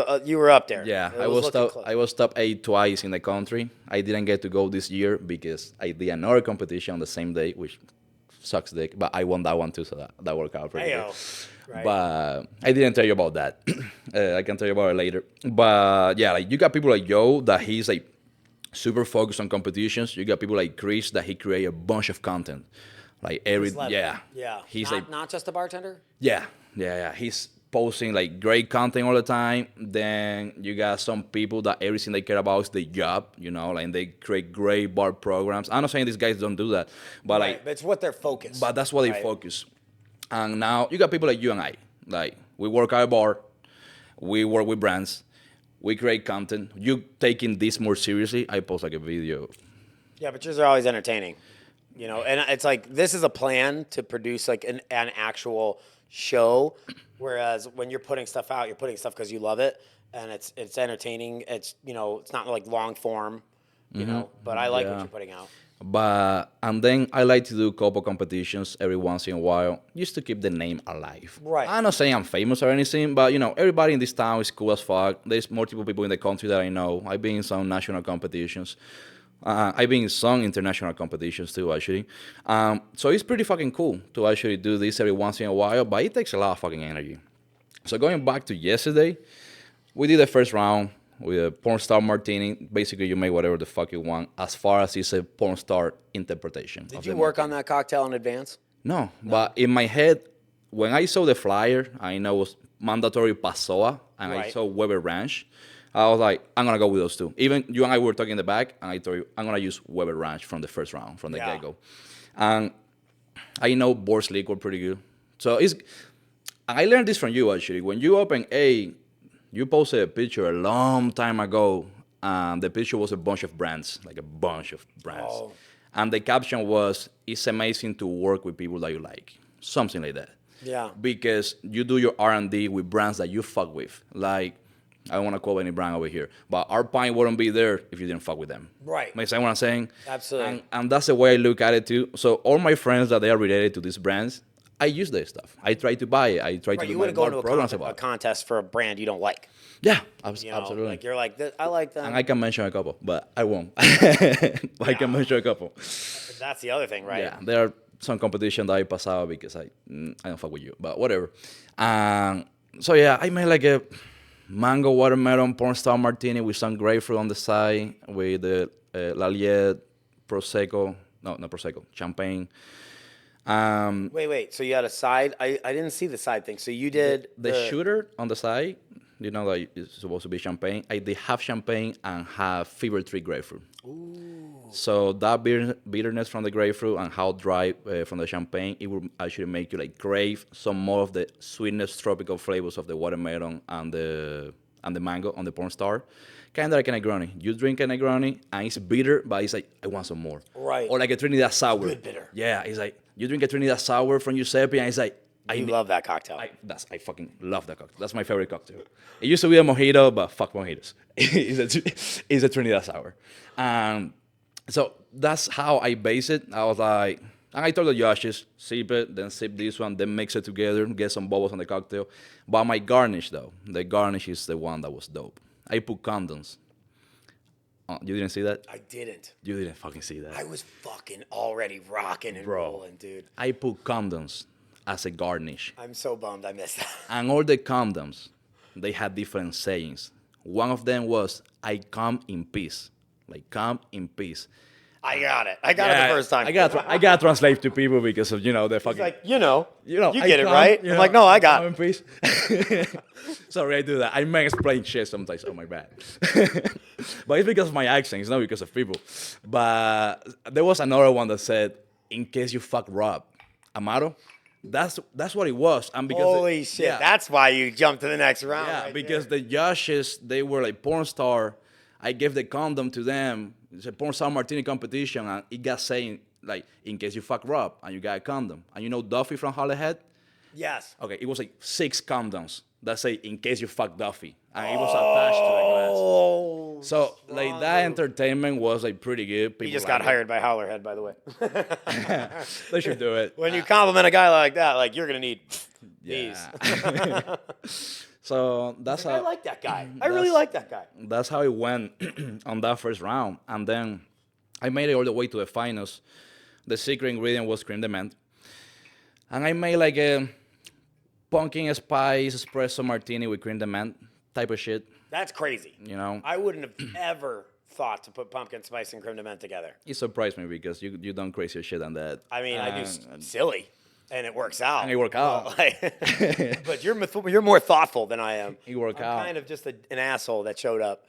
But you were up there. Yeah, It I was looking top. close. I was top 8 twice in the country. I didn't get to go this year because I did another competition on the same day, which sucks dick. But I won that one too, so that worked out pretty good. Right. But I didn't tell you about that. I can tell you about it later. But yeah, like you got people like Joe that he's like super focused on competitions. You got people like Chris that he create a bunch of content, like Yeah. He's not just a bartender. yeah. He's posting like great content all the time. Then you got some people that everything they care about is the job, like they create great bar programs. I'm not saying these guys don't do that, but Right, like, but it's what they're focused. but that's what they focus. And now you got people like you and I, like we work at a bar, we work with brands, we create content. You taking this more seriously? I post like a video. Yeah, but yours are always entertaining, And it's like this is a plan to produce like an actual show, whereas when you're putting stuff out, you're putting stuff because you love it and it's entertaining. It's it's not like long form, But I like what you're putting out. And then I like to do couple competitions every once in a while, just to keep the name alive. Right. I'm not saying I'm famous or anything, but everybody in this town is cool as fuck. There's multiple people in the country that I know. I've been in some national competitions. I've been in some international competitions too, actually. So it's pretty fucking cool to actually do this every once in a while, but it takes a lot of fucking energy. So going back to yesterday, we did the first round with a porn star martini. Basically, you make whatever the fuck you want, as far as it's a porn star interpretation. Did you work on that cocktail in advance? No, but in my head, when I saw the flyer, I know it was mandatory Passoa, and I Right. saw Weber Ranch. I was like, I'm gonna go with those two. Even you and I were talking in the back, and I told you I'm gonna use Weber Ranch from the first round, from the Yeah. get-go. And I know Boar's liquor pretty good, so it's. I learned this from you actually. When you open you posted a picture a long time ago, and the picture was a bunch of brands, like a bunch of brands. Oh. And the caption was, "It's amazing to work with people that you like," something like that. Yeah. Because you do your R&D with brands that you fuck with. Like, I don't want to call any brand over here, but our pint wouldn't be there if you didn't fuck with them. Right. Make sense what I'm saying? Absolutely. And that's the way I look at it too. So all my friends that they are related to these brands, I use their stuff. I try to buy it. I try Right, to you do wouldn't my go into programs a about it. contest for a brand you don't like. Yeah, You know? absolutely. Like you're like, I like them. And I can mention a couple, but I won't. I can mention a couple. That's the other thing, right? Yeah, there are some competition that I pass out because I don't fuck with you, but whatever. So yeah, I made like a mango watermelon porn star martini with some grapefruit on the side with the Laliet Prosecco, no, not Prosecco, champagne. Wait. So you had a side? I didn't see the side thing. So you did The shooter on the side, you know that it's supposed to be champagne. I did half champagne and half fever tree grapefruit. So that bitterness from the grapefruit and how dry from the champagne, it will actually make you like crave some more of the sweetness, tropical flavors of the watermelon and the mango on the porn star. Kind of like a Negroni. You drink a Negroni and it's bitter, but it's like, I want some more. Right. Or like a Trinidad Sour. good bitter. Yeah, it's like, you drink a Trinidad Sour from Giuseppe and it's like, You love that cocktail. I fucking love that cocktail. That's my favorite cocktail. It used to be a mojito, but fuck mojitos. It's a Trinidad Sour. So that's how I base it. I was like, and I told the judges, sip it, then sip this one, then mix it together, get some bubbles on the cocktail. But my garnish, though, the garnish is the one that was dope. I put condoms. You didn't see that? I didn't. You didn't fucking see that. I was fucking already rocking and rolling, dude. I put condoms as a garnish. I'm so bummed I missed that. And all the condoms, they had different sayings. One of them was, I come in peace. Like, come in peace. I got it. I got it the first time. I got to translate to people because of, the fucking... It's like, you I get it, come, right? I'm like, no, I got come in peace. Sorry, I do that. I may explain shit sometimes. Oh, my bad. But it's because of my accent. It's not because of people. But there was another one that said, in case you fuck Rob. Amaro? That's what it was. And because Holy shit. yeah. That's why you jumped to the next round. Yeah, right because there. the judges, they were like porn star. I gave the condom to them. It's a porn star martini competition, and it got saying, like, in case you fuck Rob, and you got a condom. And you know Duffy from Hollyhead? Yes. Okay, it was like 6 condoms that say, in case you fuck Duffy. And it was attached to the glass. Oh. So, like, that entertainment was, like, pretty good. He People just got liked hired by Howlerhead, by the way. it. They should do it. When you compliment a guy like that, like, you're going to need these. Yeah. So, that's I how... like that guy. I really like that guy. That's how it went on that first round. And then I made it all the way to the finals. The secret ingredient was cream de menthe. And I made like a pumpkin spice espresso martini with cream de menthe type of shit, That's crazy. I wouldn't have ever thought to put pumpkin spice and creme de menthe together. It surprised me because you done crazier shit than that. I mean, I do silly, and it works out. And it worked out. But you're more thoughtful than I am. It worked I'm out. kind of just an asshole that showed up.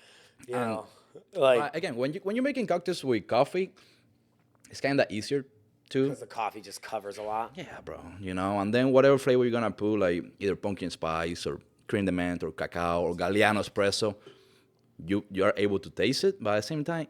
You know, like Again, when you're making cocktails with coffee, it's kind of easier too. because the coffee just covers a lot. Yeah, bro. And then whatever flavor you're gonna put, like either pumpkin spice or cream de menthe or cacao or Galliano espresso, you are able to taste it. But at the same time,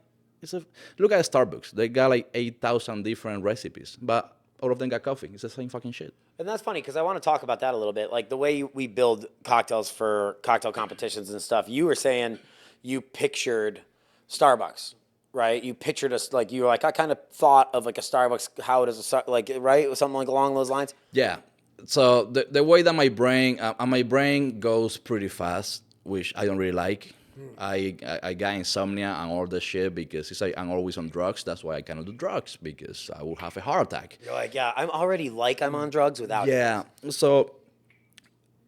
look at Starbucks. They got like 8,000 different recipes, but all of them got coffee. It's the same fucking shit. And that's funny because I want to talk about that a little bit. Like the way we build cocktails for cocktail competitions and stuff. You were saying you pictured Starbucks, right? You pictured us like you were like I kind of thought of like a Starbucks. How does right? Something like along those lines. Yeah. So the way that my brain goes pretty fast, which I don't really like. I got insomnia and all this shit because it's like I'm always on drugs. That's why I cannot do drugs because I will have a heart attack. You're like, yeah, I'm already like I'm on drugs without. Yeah. So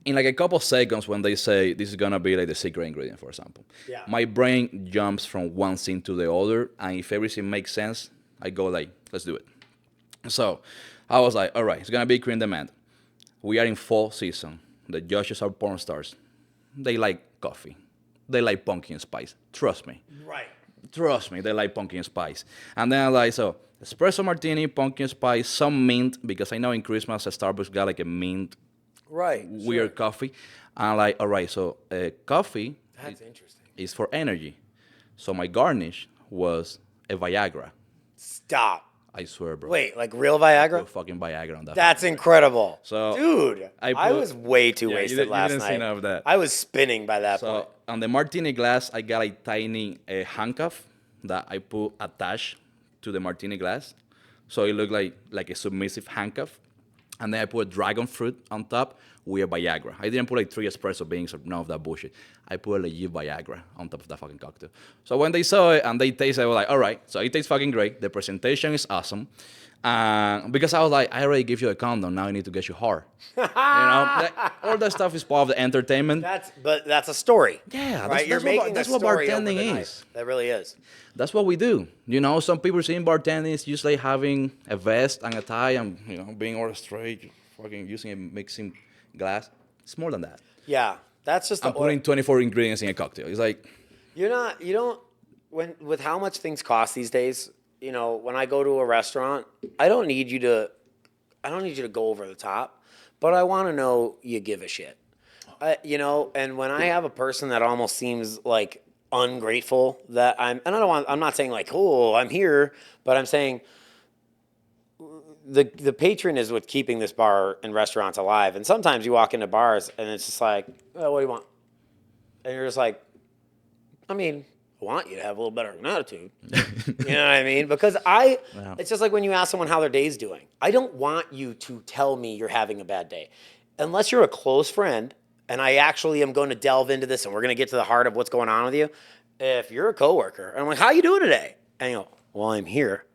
in like a couple seconds when they say this is gonna be like the secret ingredient, for example, Yeah. my brain jumps from one scene to the other, and if everything makes sense, I go like, let's do it. So I was like, all right, it's gonna be cream de menthe. We are in fall season. The judges are porn stars. They like coffee. they like pumpkin spice. Trust me. Right. Trust me, they like pumpkin spice. And then I like, so espresso martini, pumpkin spice, some mint, because I know in Christmas Starbucks got like a mint Right. weird coffee. And like, all right, so coffee That's interesting. is for energy. So my garnish was a Viagra. Stop. I swear, bro. Wait, like real Put Viagra? fucking Viagra on that. That's incredible. So, dude, I I put- was way too Yeah, you wasted didn't- you last didn't see night. none of that. I was spinning by that point. So on the martini glass, I got a tiny handcuff that I put attached to the martini glass, so it looked like a submissive handcuff. And then I put dragon fruit on top with a Viagra. I didn't put like 3 espresso beans or none of that bullshit. I put a legit Viagra on top of that fucking cocktail. So when they saw it and they tasted it, I was like, all right, so it tastes fucking great. The presentation is awesome. Because I was like, I already give you a condom. Now I need to get you hard. All that stuff is part of the entertainment. That's a story. Yeah, right. You're making that's a what story over bartending the night. is. That really is. That's what we do. Some people see in bartending is just like having a vest and a tie and, being all straight, fucking using a mixing glass. It's more than that. Yeah, that's just. I'm putting 24 ingredients in a cocktail. It's like, You don't. With how much things cost these days. When I go to a restaurant, I don't need you to go over the top, but I want to know you give a shit. And when I have a person that almost seems like ungrateful that I'm not saying like, oh, I'm here, but I'm saying the patron is what's keeping this bar and restaurants alive. And sometimes you walk into bars and it's just like, oh, what do you want? And you're just like, I mean, I want you to have a little better of an attitude. You know what I mean? Because it's just like when you ask someone how their day's doing. I don't want you to tell me you're having a bad day. Unless you're a close friend, and I actually am going to delve into this and we're going to get to the heart of what's going on with you. If you're a coworker, and I'm like, how you doing today? And you go, well, I'm here.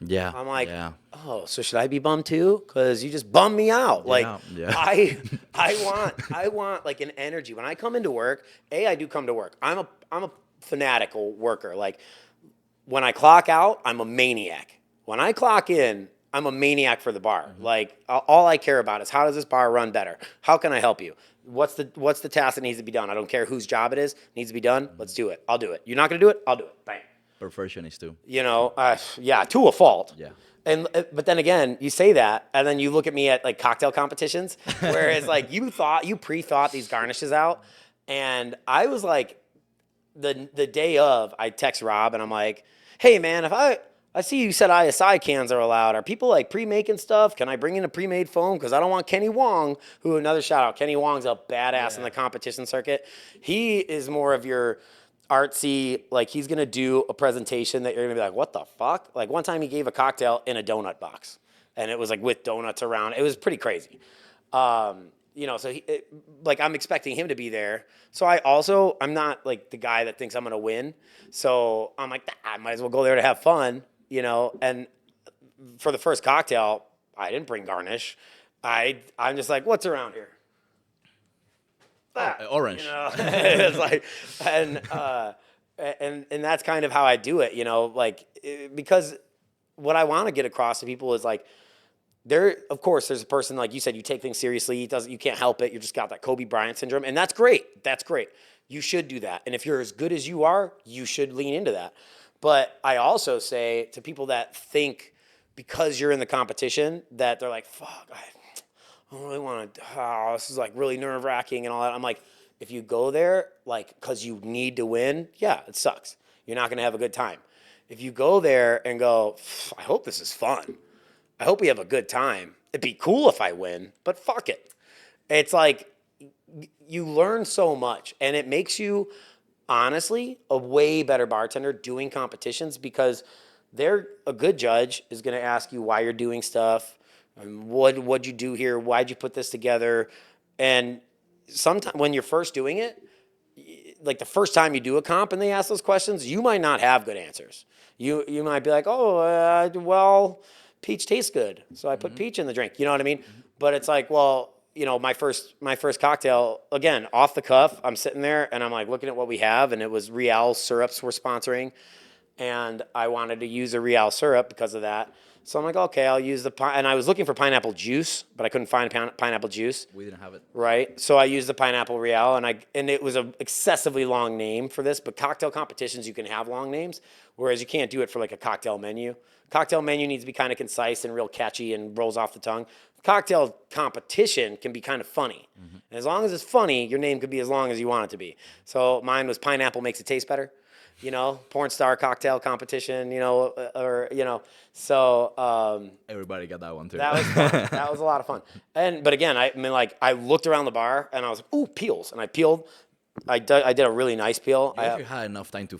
yeah. I'm like, yeah. oh, so should I be bummed too? Because you just bummed me out. Like, yeah. I want like an energy. When I come into work, I do come to work. I'm a fanatical worker. Like, when I clock out, I'm a maniac. When I clock in, I'm a maniac for the bar. Mm-hmm. Like, all I care about is how does this bar run better? How can I help you? What's the task that needs to be done? I don't care whose job it is. Needs to be done. Let's do it. I'll do it. You're not going to do it? I'll do it. Bang. Perfectionist too. Yeah, to a fault. Yeah. But then again, you say that, and then you look at me at like cocktail competitions, whereas like you pre-thought these garnishes out, and I was like, the day of, I text Rob and I'm like, hey man, if I see you said ISI cans are allowed. Are people like pre-making stuff? Can I bring in a pre-made foam? Because I don't want Kenny Huong, who, another shout out. Kenny Huong's a badass in the competition circuit. He is more of your artsy, like he's going to do a presentation that you're going to be like, what the fuck? Like one time he gave a cocktail in a donut box and it was like with donuts around. It was pretty crazy. So I'm expecting him to be there. So I'm not like the guy that thinks I'm going to win. So I'm like, I might as well go there to have fun, and for the first cocktail, I didn't bring garnish. I'm just like, what's around here? Orange. It's like, and that's kind of how I do it, because what I want to get across to people is like, of course, there's a person, like you said, you take things seriously. You can't help it. You just got that Kobe Bryant syndrome. And that's great. That's great. You should do that. And if you're as good as you are, you should lean into that. But I also say to people that think because you're in the competition that they're like, fuck, I don't really want to, this is like really nerve wracking and all that. I'm like, if you go there, like, because you need to win, yeah, it sucks. You're not going to have a good time. If you go there and go, I hope this is fun. I hope we have a good time. It'd be cool if I win, but fuck it. It's like you learn so much, and it makes you, honestly, a way better bartender doing competitions because a good judge is going to ask you why you're doing stuff, what'd you do here, why'd you put this together, and sometimes when you're first doing it, like the first time you do a comp and they ask those questions, you might not have good answers. You might be like, well, peach tastes good, so I put peach in the drink. You know what I mean? But it's like, well, my first cocktail, again, off the cuff, I'm sitting there and I'm like looking at what we have, and it was Real syrups we're sponsoring, and I wanted to use a Real syrup because of that. So I'm like, okay, I'll use and I was looking for pineapple juice, but I couldn't find pineapple juice. We didn't have it. Right. So I used the pineapple Real, and it was a excessively long name for this, but cocktail competitions, you can have long names, whereas you can't do it for like a cocktail menu. Cocktail menu needs to be kind of concise and real catchy and rolls off the tongue. Cocktail competition can be kind of funny. And as long as it's funny, your name could be as long as you want it to be. So mine was Pineapple Makes It Taste Better. Porn star cocktail competition, so Everybody got that one too. that was fun. That was a lot of fun. But again, I looked around the bar and I was like, ooh, peels. And I peeled. I did a really nice peel. You actually had enough time to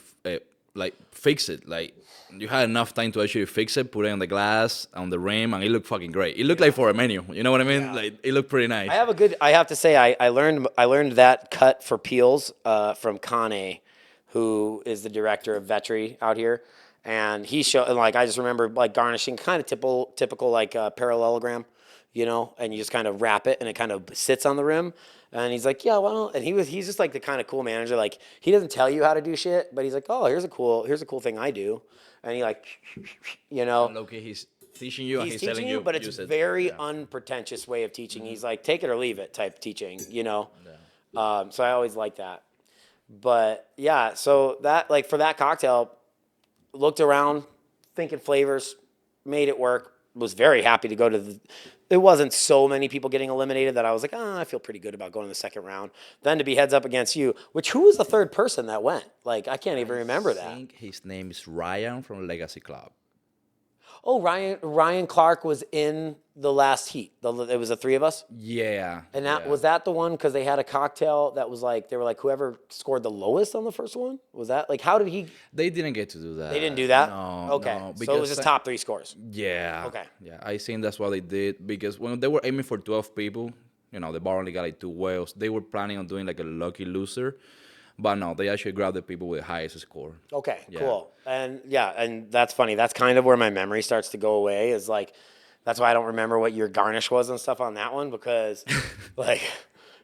fix it. Like you had enough time to actually fix it, put it on the glass, on the rim, and it looked fucking great. It looked like for a menu. You know what I mean? Yeah. Like it looked pretty nice. I have to say, I learned that cut for peels from Kane, who is the director of Vetri out here. And he showed, like, I just remember like garnishing kind of typical like parallelogram, and you just kind of wrap it and it kind of sits on the rim. And he's like, yeah, well, and he's just like the kind of cool manager. Like he doesn't tell you how to do shit, but he's like, oh, here's a cool thing I do. And he like, Okay, he's teaching you and he's teaching telling you, but it's use it. very unpretentious way of teaching. He's like, take it or leave it type teaching, So I always like that. But yeah, so that like for that cocktail, looked around, thinking flavors, made it work. Was very happy to go to it wasn't so many people getting eliminated that I was like, I feel pretty good about going to the second round. Then to be heads up against you, who was the third person that went? Like, I can't even remember that. I think his name is Ryan from Legacy Club. Oh, Ryan Clark was in the last heat. It was the three of us? Yeah. And was that the one because they had a cocktail that was like, they were like, whoever scored the lowest on the first one? Was that like, how did he? They didn't get to do that. They didn't do that? No. Okay. No, So it was just top three scores. Yeah. Okay. Yeah, I think that's what they did because when they were aiming for 12 people, the bar only got like 2 whales. They were planning on doing like a lucky loser. But no, they actually grabbed the people with the highest score. Okay, Yeah. cool. And that's funny. That's kind of where my memory starts to go away is like, that's why I don't remember what your garnish was and stuff on that one because like,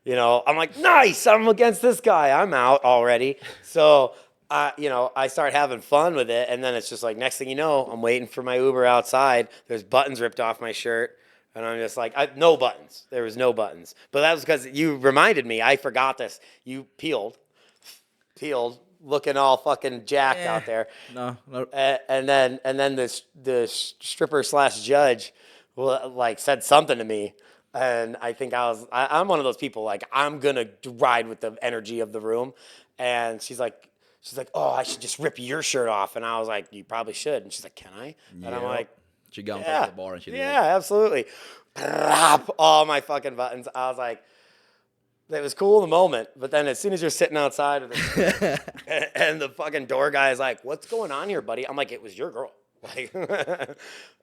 I'm like, nice, I'm against this guy. I'm out already. So, I start having fun with it. And then it's just like, next thing you know, I'm waiting for my Uber outside. There's buttons ripped off my shirt. And I'm just like, no buttons. There was no buttons. But that was because you reminded me. I forgot this. You peeled, looking all fucking jacked out there. No. And then the stripper / judge like said something to me, and I think I'm one of those people like I'm gonna ride with the energy of the room, and she's like, oh, I should just rip your shirt off, and I was like, you probably should, and she's like, can I? And I'm like, She got on top of the bar and she did it. yeah, absolutely. All my fucking buttons. I was like, it was cool in the moment, but then as soon as you're sitting outside of and the fucking door guy is like, what's going on here, buddy? I'm like, it was your girl. Like,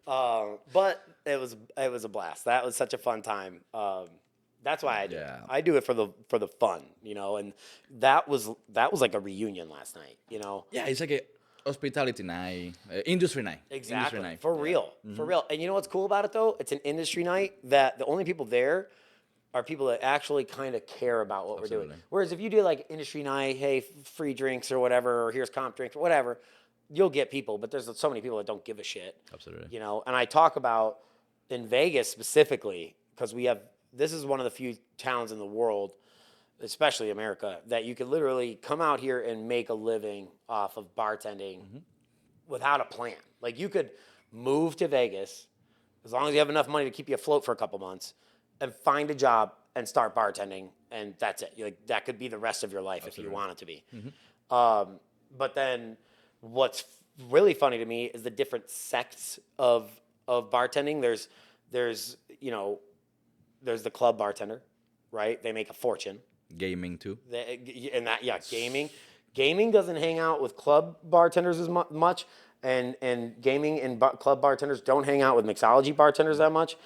but it was a blast. That was such a fun time. That's why I do it. Yeah. I do it for the fun, and that was like a reunion last night, Yeah, it's like a hospitality night, industry night. Exactly. Industry night. For real. For real. And you know what's cool about it though? It's an industry night that the only people there are people that actually kind of care about what we're doing. Whereas if you do like industry night, hey, free drinks or whatever, or here's comp drinks or whatever, you'll get people, but there's so many people that don't give a shit. Absolutely. And I talk about in Vegas specifically, because this is one of the few towns in the world, especially America, that you could literally come out here and make a living off of bartending without a plan. Like you could move to Vegas as long as you have enough money to keep you afloat for a couple months and find a job and start bartending, and that's it. That could be the rest of your life if you want it to be. But then what's really funny to me is the different sects of bartending. There's the club bartender, right? They make a fortune. Gaming too. Gaming. Gaming doesn't hang out with club bartenders as much, and gaming and club bartenders don't hang out with mixology bartenders that much.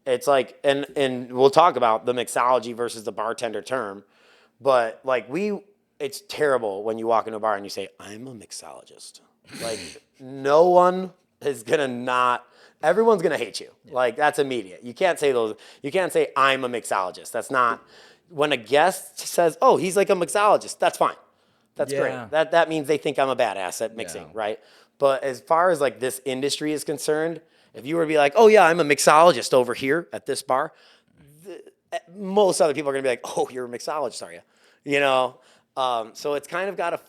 It's like, and we'll talk about the mixology versus the bartender term, but like it's terrible when you walk into a bar and you say, I'm a mixologist. Like no one is everyone's gonna hate you. Yeah. Like that's immediate. You can't say I'm a mixologist. That's not, when a guest says, oh, he's like a mixologist, that's fine. That's great. That means they think I'm a badass at mixing, right? But as far as like this industry is concerned, If you were to be like, oh yeah, I'm a mixologist over here at this bar, most other people are going to be like, oh, you're a mixologist, are you? You know? So it's kind of got a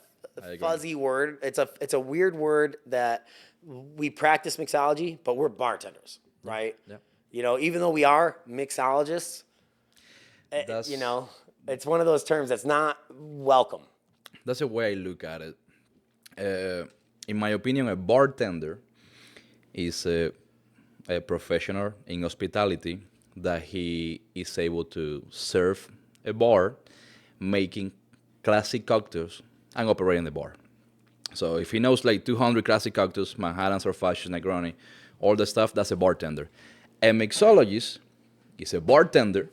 fuzzy word. It's a weird word that we practice mixology, but we're bartenders, right? Yeah. You know, even though we are mixologists, you know, it's one of those terms that's not welcome. That's the way I look at it. In my opinion, a bartender is a professional in hospitality that he is able to serve a bar, making classic cocktails and operating the bar. So if he knows like 200 classic cocktails, Manhattans or Fascists, Negroni, all the stuff, that's a bartender. A mixologist is a bartender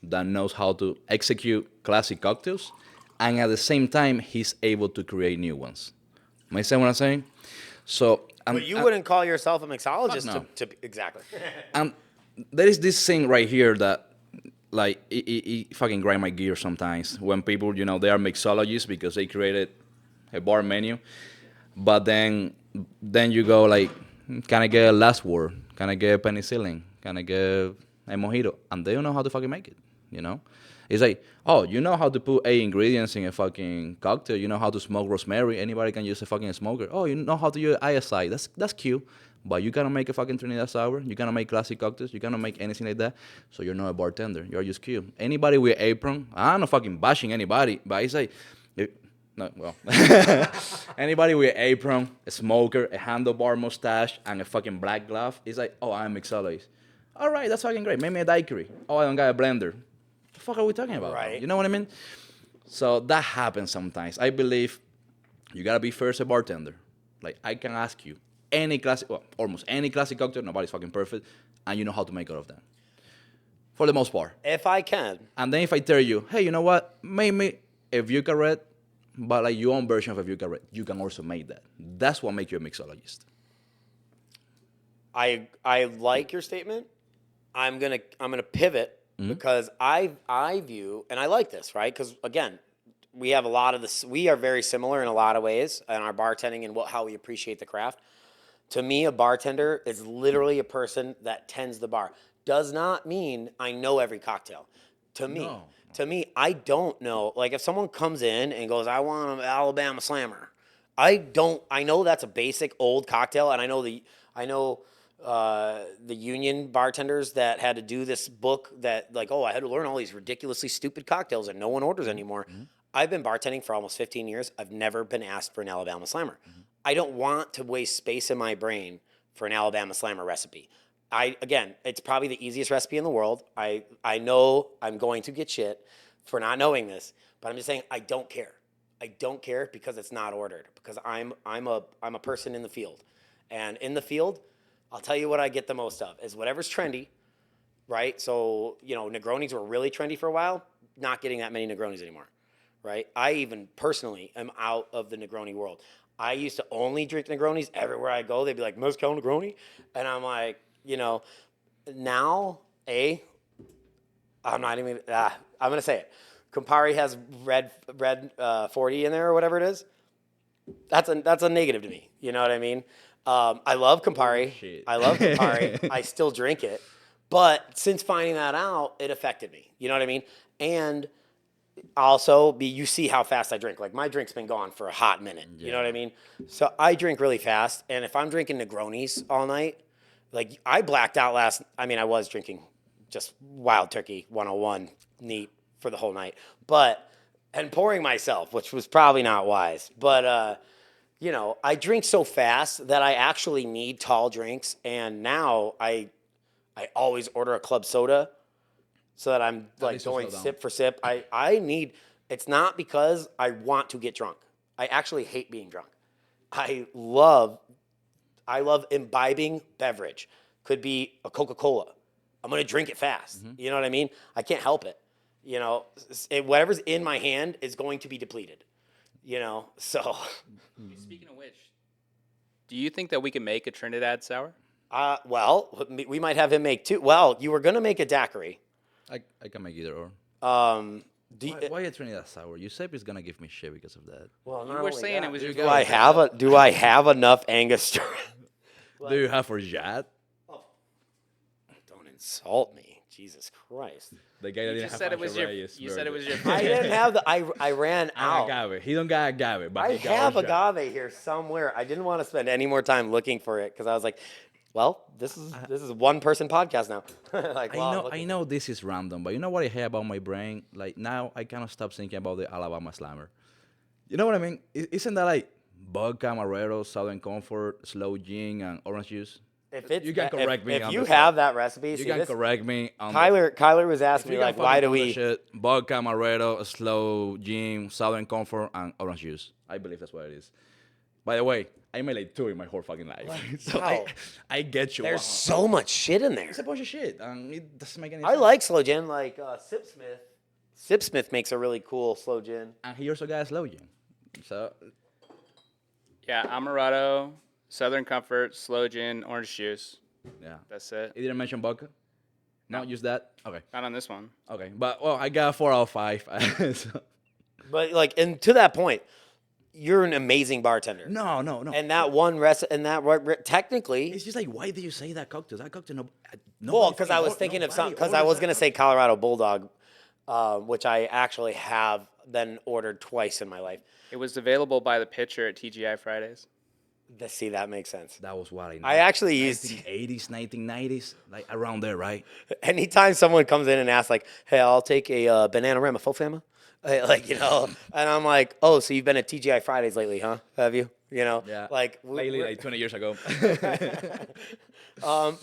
that knows how to execute classic cocktails, and at the same time, he's able to create new ones. Am I saying what I'm saying? So, But you wouldn't call yourself a mixologist no. to exactly. and there is this thing right here that, like, it fucking grind my gear sometimes when people, you know, they are mixologists because they created a bar menu, but then you go like, can I get a last word? Can I get penicillin? Can I get a mojito? And they don't know how to fucking make it, you know? It's like, oh, you know how to put 8 ingredients in a fucking cocktail. You know how to smoke rosemary. Anybody can use a fucking smoker. Oh, you know how to use ISI. That's cute. But you cannot make a fucking Trinidad Sour. You cannot make classic cocktails. You cannot make anything like that. So you're not a bartender. You're just cute. Anybody with apron, I'm not fucking bashing anybody, but it's like, anybody with apron, a smoker, a handlebar mustache, and a fucking black glove, it's like, oh, I'm a mixologist. All right, that's fucking great. Make me a daiquiri. Oh, I don't got a blender. The fuck are we talking about? Right. You know what I mean? So that happens sometimes. I believe you gotta be first a bartender. Like, I can ask you any classic, well, almost any classic cocktail, nobody's fucking perfect, and you know how to make all of them. For the most part. If I can. And then if I tell you, hey, you know what? Make me a Viagra Red, but like your own version of a Viagra Red. You can also make that. That's what makes you a mixologist. I like your statement. I'm gonna pivot because I view, and I like this, right? Because again, we have a lot of this. We are very similar in a lot of ways in our bartending and how we appreciate the craft. To me, a bartender is literally a person that tends the bar. Does not mean I know every cocktail. To me, I don't know. Like if someone comes in and goes, I want an Alabama Slammer. I know that's a basic old cocktail, and I know the union bartenders that had to do this book that like, oh, I had to learn all these ridiculously stupid cocktails and no one orders anymore. Mm-hmm. I've been bartending for almost 15 years. I've never been asked for an Alabama Slammer. Mm-hmm. I don't want to waste space in my brain for an Alabama Slammer recipe. Again, it's probably the easiest recipe in the world. I know I'm going to get shit for not knowing this, but I'm just saying I don't care. I don't care because it's not ordered, because I'm a person in the field. And in the field, I'll tell you what I get the most of is whatever's trendy, right? So, you know, Negronis were really trendy for a while, not getting that many Negronis anymore, right? I even personally am out of the Negroni world. I used to only drink Negronis. Everywhere I go, they'd be like, Mezcal Negroni? And I'm like, you know, now, I'm not even, I'm going to say it. Campari has red 40 in there or whatever it is. That's a negative to me. You know what I mean? I love Campari. I love Campari. I still drink it. But since finding that out, it affected me. You know what I mean? And also, you see how fast I drink. Like, my drink's been gone for a hot minute. Yeah. You know what I mean? So I drink really fast. And if I'm drinking Negronis all night, like, I blacked out I was drinking just Wild Turkey 101 neat for the whole night. And pouring myself, which was probably not wise. But, you know, I drink so fast that I actually need tall drinks. And now I always order a club soda so that I'm like going sip for sip. It's not because I want to get drunk. I actually hate being drunk. I love imbibing beverage. Could be a Coca-Cola. I'm going to drink it fast. Mm-hmm. You know what I mean? I can't help it. You know, whatever's in my hand is going to be depleted. You know, so. Speaking of which, do you think that we can make a Trinidad Sour? Well, we might have him make two. Well, you were going to make a daiquiri. I can make either or. Why a Trinidad Sour? Giuseppe is gonna give me shit because of that. Well, you were saying it was your. Do I have enough Angostura? Do you have for Jad? Oh insult me. Jesus Christ. The guy that You didn't just have said it was your. Reyes You said it was birthday. your. I didn't have the. I ran out. Agave. He don't got agave, but I he got have Orgeat. agave here somewhere. I didn't want to spend any more time looking for it because I was like, well, this is a one person podcast now. Like, wow, I'm I looking. know this is random, but you know what I hate about my brain? Like now I cannot stop thinking about the Alabama Slammer. You know what I mean? Isn't that like vodka, amaretto, Southern Comfort, slow gin, and orange juice? If it's You can correct me if on you this have one. that recipe, You see can this. correct me on Kyler was if asking you me can like, why fucking do do the we? shit, vodka, amaretto, slow gin, Southern Comfort, and orange juice. I believe that's what it is. By the way, I made like 2 in my whole fucking life. So Wow. I get you. There's so much shit in there. It's a bunch of shit, and it doesn't make any I sense. like slow gin, like Sipsmith. Sipsmith makes a really cool slow gin. And he also got a slow gin. So Yeah, amaretto, Southern Comfort, slow gin, orange juice. yeah, That's it. he didn't mention vodka. No, use that. Okay, Not on this one. okay. But well, I got 4 out of 5. So, But like, and to that point, you're an amazing bartender. no. And that one technically, It's just like, why did you say that cocktail? That cocktail, well, because I was thinking of something. Because I was gonna say Colorado Bulldog, which I actually have then ordered twice in my life. It was available by the pitcher at TGI Fridays. See, that makes sense. That was what I actually used 1980s, 1990s, like around there, right? anytime someone comes in and asks like, "Hey, I'll take a banana ram, a full fama," like and I'm like, "Oh, so you've been at TGI Fridays lately, huh? Have you? Yeah. like Lately, like 20 years ago.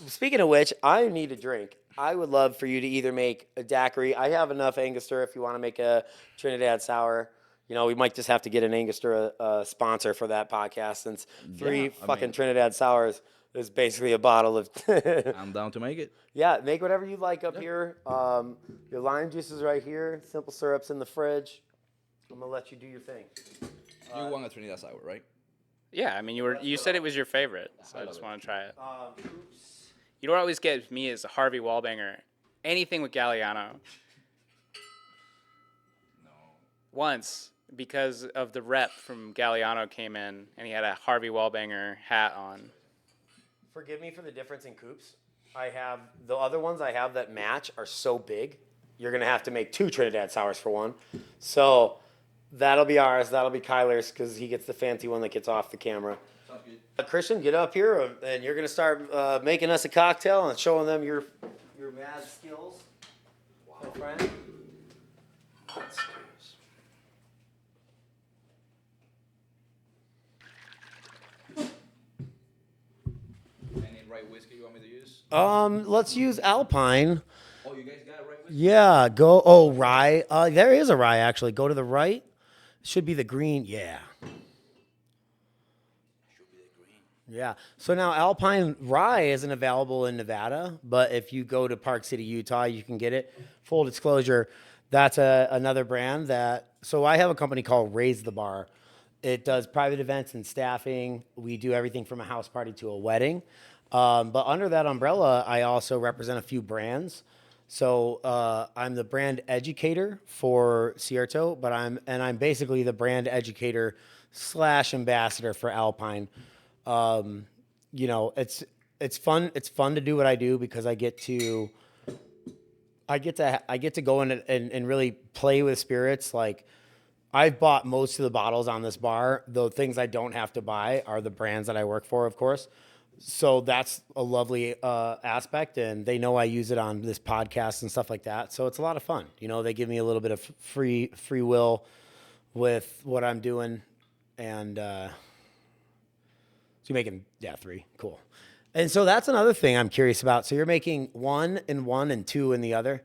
Speaking of which, I need a drink. I would love for you to either make a daiquiri. I have enough Angostura if you want to make a Trinidad Sour. We might just have to get an Angostura sponsor for that podcast since three fucking Trinidad Sours is basically a bottle of. I'm down to make it. Yeah, make whatever you like up here. Your lime juice is right here. Simple syrups in the fridge. I'm gonna let you do your thing. You want a Trinidad Sour, right? Yeah, I mean you said it was your favorite, so I just want to try it. Oops. You know what always gets me is Harvey Wallbanger. Anything with Galliano. No. Once, because of the rep from Galliano came in, and he had a Harvey Wallbanger hat on. Forgive me for the difference in coupes. I have the other ones I have that match are so big. You're gonna have to make 2 Trinidad Sours for one. So that'll be ours. That'll be Kyler's because he gets the fancy one that gets off the camera. Sounds good. Christian, get up here and you're gonna start making us a cocktail and showing them your mad skills, my friend. Any right whiskey you want me to use? Let's use Alpine. Oh, you guys got right whiskey? Yeah, go. Oh, rye. There is a rye actually. Go to the right. Should be the green. Yeah. Yeah. So now Alpine Rye isn't available in Nevada, but if you go to Park City, Utah, you can get it. Full disclosure, that's another brand that. So I have a company called Raise the Bar. It does private events and staffing. We do everything from a house party to a wedding. But under that umbrella, I also represent a few brands. So I'm the brand educator for Cierto, but I'm basically the brand educator / ambassador for Alpine. It's fun. It's fun to do what I do because I get to go in and really play with spirits. Like I've bought most of the bottles on this bar. The things I don't have to buy are the brands that I work for, of course. So that's a lovely aspect, and they know I use it on this podcast and stuff like that. So it's a lot of fun. They give me a little bit of free will with what I'm doing, and so you're making 3, cool. And so that's another thing I'm curious about. So you're making 1 in one and 2 in the other.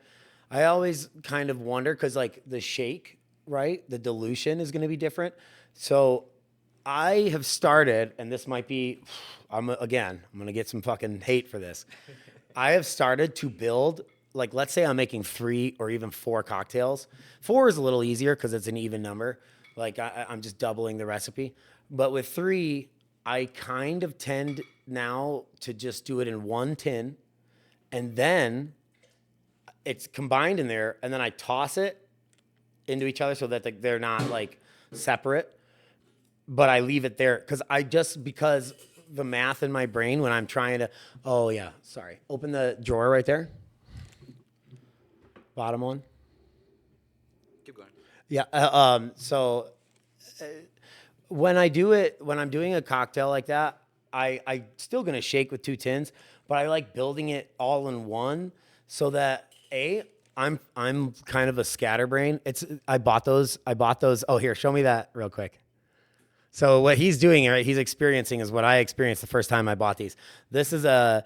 I always kind of wonder because like the shake, right? The dilution is going to be different. So I have started, and this might be, I'm going to get some fucking hate for this. I have started to build, like, let's say I'm making 3 or even 4 cocktails. 4 is a little easier because it's an even number. Like, I'm just doubling the recipe. But with 3, I kind of tend now to just do it in one tin, and then it's combined in there, and then I toss it into each other so that they're not, like, separate. But I leave it there because the math in my brain when I'm trying to, open the drawer right there. Bottom one. Keep going. Yeah. So when I'm doing a cocktail like that, I still gonna shake with 2 tins, but I like building it all in one so that I'm kind of a scatterbrain. I bought those. Oh, here, show me that real quick. So what he's doing, right, he's experiencing is what I experienced the first time I bought these. This is a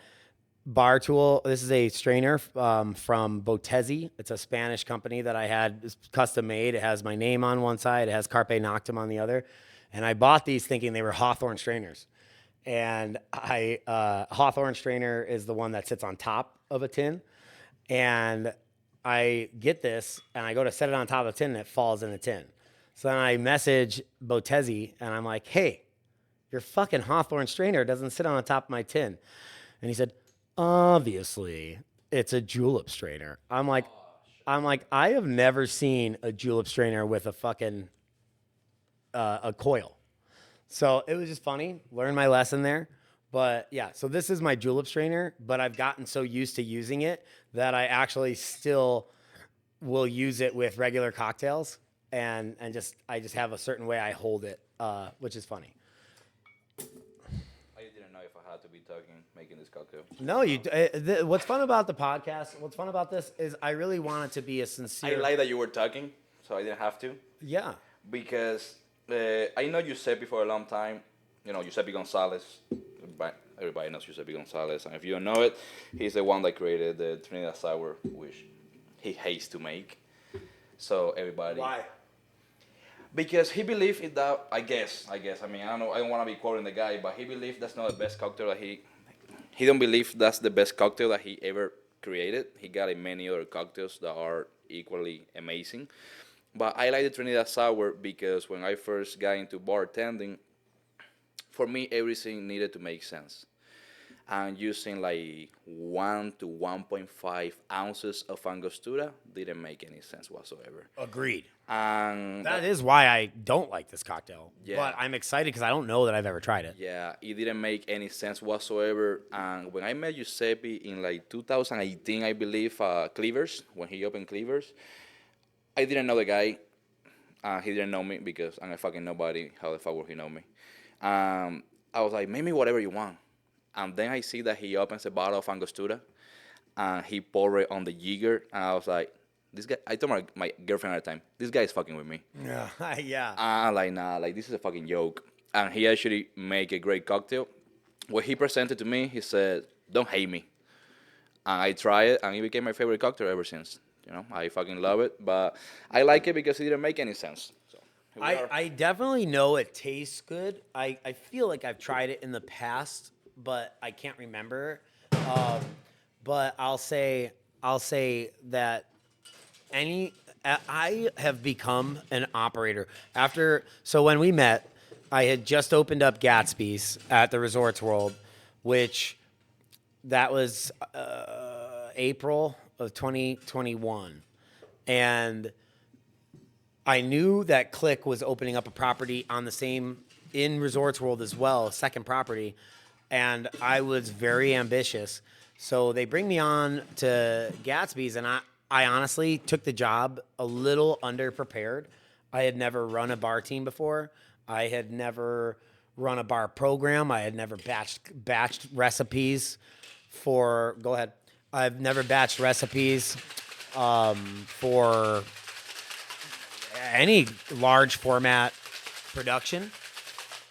bar tool. This is a strainer from Botezzi. It's a Spanish company that I had. It's custom made. It has my name on one side. It has Carpe Noctem on the other. And I bought these thinking they were Hawthorne strainers. And Hawthorne strainer is the one that sits on top of a tin. And I get this, and I go to set it on top of the tin, and it falls in the tin. So then I message Botezzi, and I'm like, hey, your fucking Hawthorne strainer doesn't sit on the top of my tin. And he said, obviously, it's a julep strainer. I'm like, I have never seen a julep strainer with a fucking a coil. So it was just funny. Learned my lesson there. But yeah, so this is my julep strainer, but I've gotten so used to using it that I actually still will use it with regular cocktails. And I just have a certain way I hold it, which is funny. I didn't know if I had to be talking, making this cocktail. No, what's fun about the podcast, what's fun about this is I really want it to be a sincere. I like that you were talking, so I didn't have to. Yeah. Because I know Giuseppe for a long time. You know, Giuseppe González. Everybody knows Giuseppe González. And if you don't know it, he's the one that created the Trinidad Sour, which he hates to make. So everybody... Why? Because he believed in that, I guess. I mean, I don't know. I don't want to be quoting the guy, but he believed that's not the best cocktail that he don't believe that's the best cocktail that he ever created. He got many other cocktails that are equally amazing. But I like the Trinidad Sour because when I first got into bartending, for me, everything needed to make sense. And using like 1 to 1.5 ounces of Angostura didn't make any sense whatsoever. Agreed. And That is why I don't like this cocktail. Yeah. But I'm excited because I don't know that I've ever tried it. yeah, it didn't make any sense whatsoever. And when I met Giuseppe in like 2018, I believe, Cleavers, when he opened Cleavers, I didn't know the guy. He didn't know me because I'm a fucking nobody. How the fuck would he know me? I was like, make me whatever you want. And then I see that he opens a bottle of Angostura and he poured it on the jigger. And I was like, this guy, I told my girlfriend at the time, this guy is fucking with me. Yeah. Yeah. I'm like, nah, like this is a fucking joke. And he actually make a great cocktail. What he presented to me, he said, don't hate me. And I tried it and it became my favorite cocktail ever since. You know, I fucking love it. But I like it because it didn't make any sense. So here we are. I definitely know it tastes good. I feel like I've tried it in the past, but I can't remember. But I'll say that I have become an operator so when we met, I had just opened up Gatsby's at the Resorts World, which that was April of 2021, and I knew that Click was opening up a property on the same in Resorts World as well, second property, and I was very ambitious. So they bring me on to Gatsby's, and I honestly took the job a little underprepared. I had never run a bar team before. I had never run a bar program. I had never batched recipes for. Go ahead. I've never batched recipes for any large format production.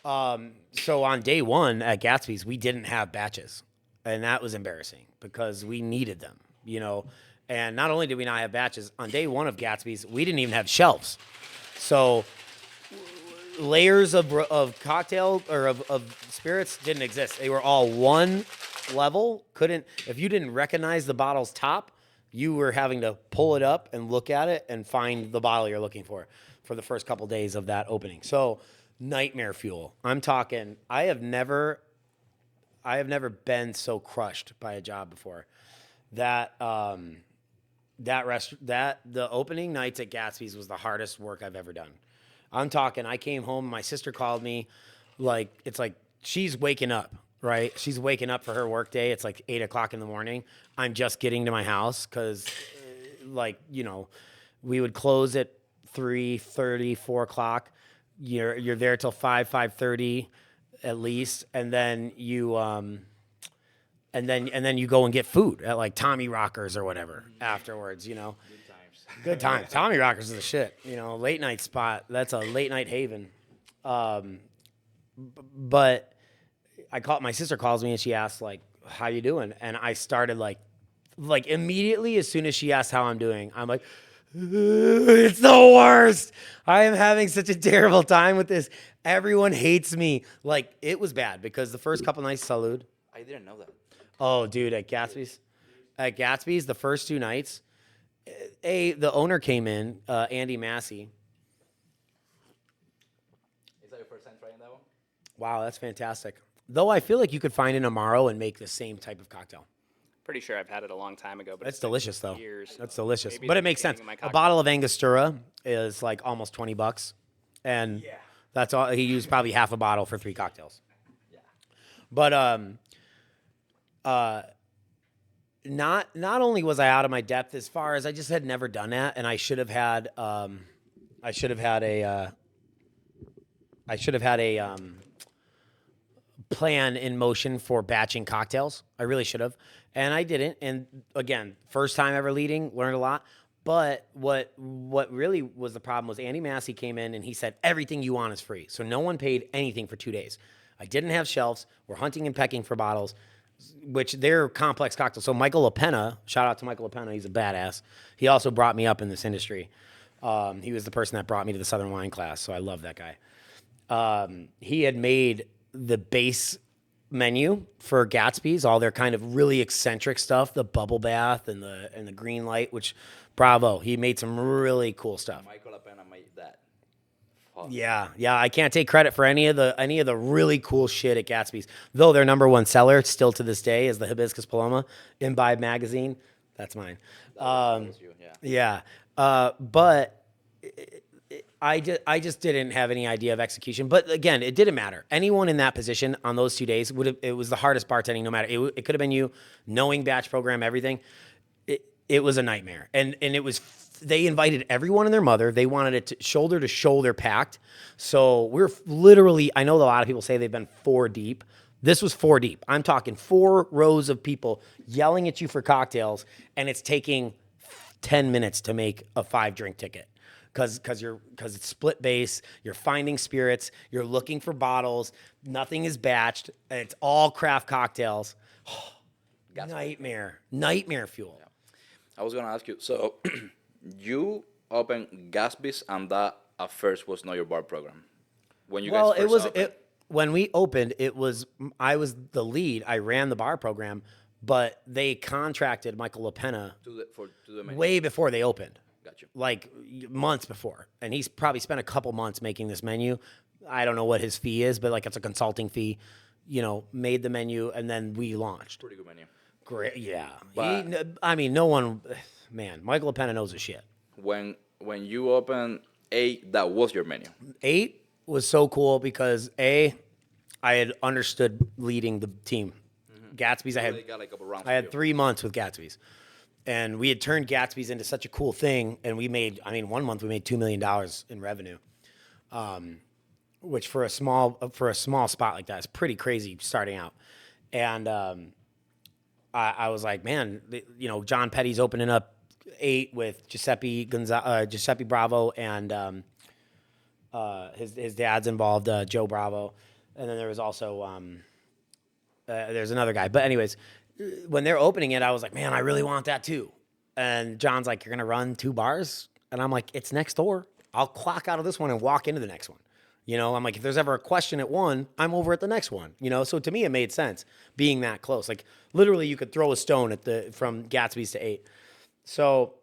So on day one at Gatsby's, we didn't have batches, and that was embarrassing because we needed them, you know. And not only did we not have batches, on day one of Gatsby's, we didn't even have shelves. So layers of cocktail or of spirits didn't exist. They were all one level. If you didn't recognize the bottle's top, you were having to pull it up and look at it and find the bottle you're looking for the first couple days of that opening. So nightmare fuel. I'm talking, I have never been so crushed by a job before. The opening nights at Gatsby's was the hardest work I've ever done. I'm talking, I came home, my sister called me, it's like she's waking up, right? She's waking up for her work day. It's like 8 o'clock in the morning. I'm just getting to my house because like, you know, we would close at 3:30, 4 o'clock. You're there till 5:30 at least, and then you and then you go and get food at like Tommy Rockers or whatever afterwards, you know. Good times. Tommy Rockers is the shit, you know, late night spot. That's a late night haven. But my sister calls me and she asks like, how you doing? And I started like immediately as soon as she asked how I'm doing, I'm like, it's the worst. I am having such a terrible time with this. Everyone hates me. Like, it was bad because the first couple nights, salud. I didn't know that. Oh, dude, at Gatsby's, the first 2 nights, the owner came in, Andy Massey. Is that your first time trying that one? Wow, that's fantastic. Though I feel like you could find an Amaro and make the same type of cocktail. Pretty sure I've had it a long time ago, but That's delicious, though. years. That's delicious. Maybe But the it makes sense. beginning of my A cocktail. bottle of Angostura is like almost $20, and that's all. He used probably half a bottle for 3 cocktails. Yeah. But not only was I out of my depth as far as I just had never done that, and I should have had a plan in motion for batching cocktails. I really should have, and I didn't. And again, first time ever leading, learned a lot. But what really was the problem was Andy Massey came in and he said everything you want is free. So no one paid anything for 2 days. I didn't have shelves. We're hunting and pecking for bottles, which they're complex cocktails. So Michael LaPenna, shout out to Michael LaPenna, he's a badass. He also brought me up in this industry. He was the person that brought me to the Southern Wine class, so I love that guy. He had made the base menu for Gatsby's, all their kind of really eccentric stuff, the bubble bath and the green light, which bravo, he made some really cool stuff. Michael LaPenna made that. Yeah, I can't take credit for any of the really cool shit at Gatsby's. Though their number one seller still to this day is the Hibiscus Paloma Imbibe magazine. That's mine. Yeah. But I just didn't have any idea of execution. But again, it didn't matter. Anyone in that position on those 2 days it was the hardest bartending. No matter it could have been you, knowing batch program, everything. It was a nightmare, and it was. They invited everyone and their mother. They wanted it to shoulder packed. So we're literally. I know a lot of people say they've been 4 deep. This was 4 deep. I'm talking 4 rows of people yelling at you for cocktails, and it's taking 10 minutes to make a 5-drink ticket. Because it's split base, you're finding spirits, you're looking for bottles, nothing is batched, and it's all craft cocktails. Nightmare fuel. Yeah. I was gonna ask you. So, you opened Gatsby's, and that at first was not your bar program. When you guys first opened. When we opened, I was the lead. I ran the bar program, but they contracted Michael LaPenna to the menu. way before they opened. Got you. Like months before. And he's probably spent a couple months making this menu. I don't know what his fee is, but like it's a consulting fee, made the menu and then we launched. Pretty good menu. Great. Yeah. But no one, man, Michael LaPenna knows his shit. when you opened 8, that was your menu. 8 was so cool because I had understood leading the team. Gatsby's, They got like a couple rounds I had for you. 3 months with Gatsby's. And we had turned Gatsby's into such a cool thing. And we made, 1 month we made $2 million in revenue. Which for a small spot like that is pretty crazy starting out. And I was like, man, John Petty's opening up 8 with Giuseppe Bravo and his dad's involved, Joe Bravo. And then there was also there's another guy. But anyways, when they're opening it, I was like, man, I really want that too. And John's like, you're going to run 2 bars? And I'm like, it's next door. I'll clock out of this one and walk into the next one. I'm like, if there's ever a question at one, I'm over at the next one. So to me, it made sense being that close. Like literally you could throw a stone from Gatsby's to 8. So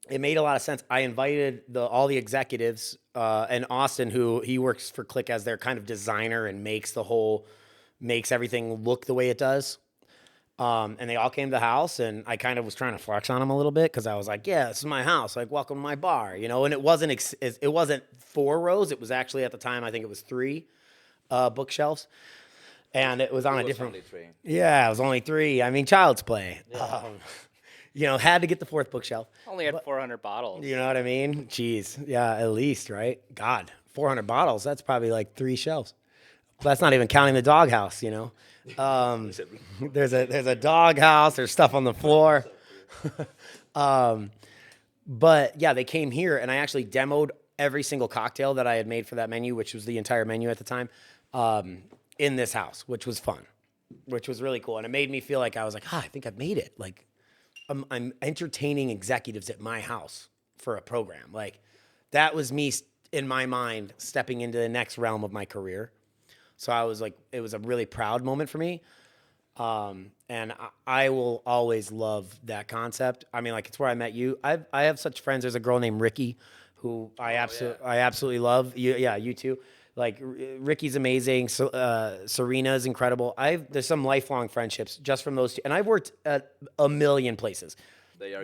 it made a lot of sense. I invited all the executives and Austin, who he works for Click as their kind of designer and makes everything look the way it does. And they all came to the house, and I kind of was trying to flex on them a little bit because I was like, "Yeah, this is my house. Like, welcome to my bar," And it wasn't 4 rows. It was actually at the time I think it was 3 bookshelves, and it was on a different. Only 3. Yeah, it was only 3. Child's play. Yeah. had to get the fourth bookshelf. Only had 400 bottles. You know what I mean? Jeez. Yeah, at least, right? God, 400 bottles. That's probably like 3 shelves. That's not even counting the doghouse, There's a doghouse. There's stuff on the floor. But yeah, they came here and I actually demoed every single cocktail that I had made for that menu, which was the entire menu at the time, in this house, which was fun, which was really cool. And it made me feel like I was like, I think I've made it. Like I'm entertaining executives at my house for a program. Like that was me in my mind stepping into the next realm of my career. So I was like, it was a really proud moment for me. And I will always love that concept. I mean, like it's where I met you. I have such friends. There's a girl named Ricky who I absolutely love. You too. Like Ricky's amazing. So, Serena's incredible. There's some lifelong friendships just from those two. And I've worked at a million places.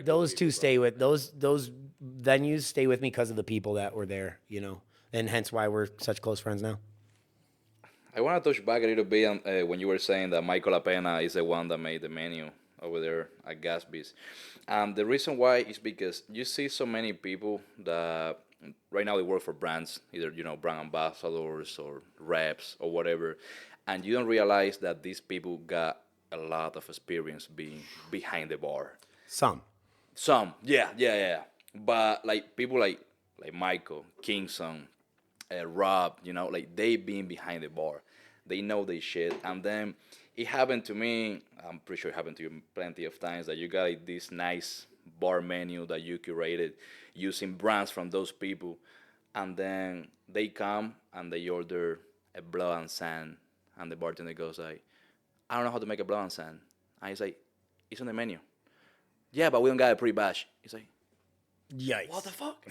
Those two stay with those venues stay with me because of the people that were there, and hence why we're such close friends now. I want to touch back a little bit on, when you were saying that Michael LaPenna is the one that made the menu over there at Gatsby's. The reason why is because you see so many people that right now they work for brands, either, brand ambassadors or reps or whatever, and you don't realize that these people got a lot of experience being behind the bar. Some, yeah. But like people like Michael, Kingston, Rob, like they being behind the bar. They know they shit. And then it happened to me, I'm pretty sure it happened to you plenty of times, that you got like this nice bar menu that you curated using brands from those people. And then they come and they order a Bleu and Sand. And the bartender goes like, I don't know how to make a Bleu and Sand. And he's like, it's on the menu. Yeah, but we don't got a pre-batch. He's like, yikes. What the fuck?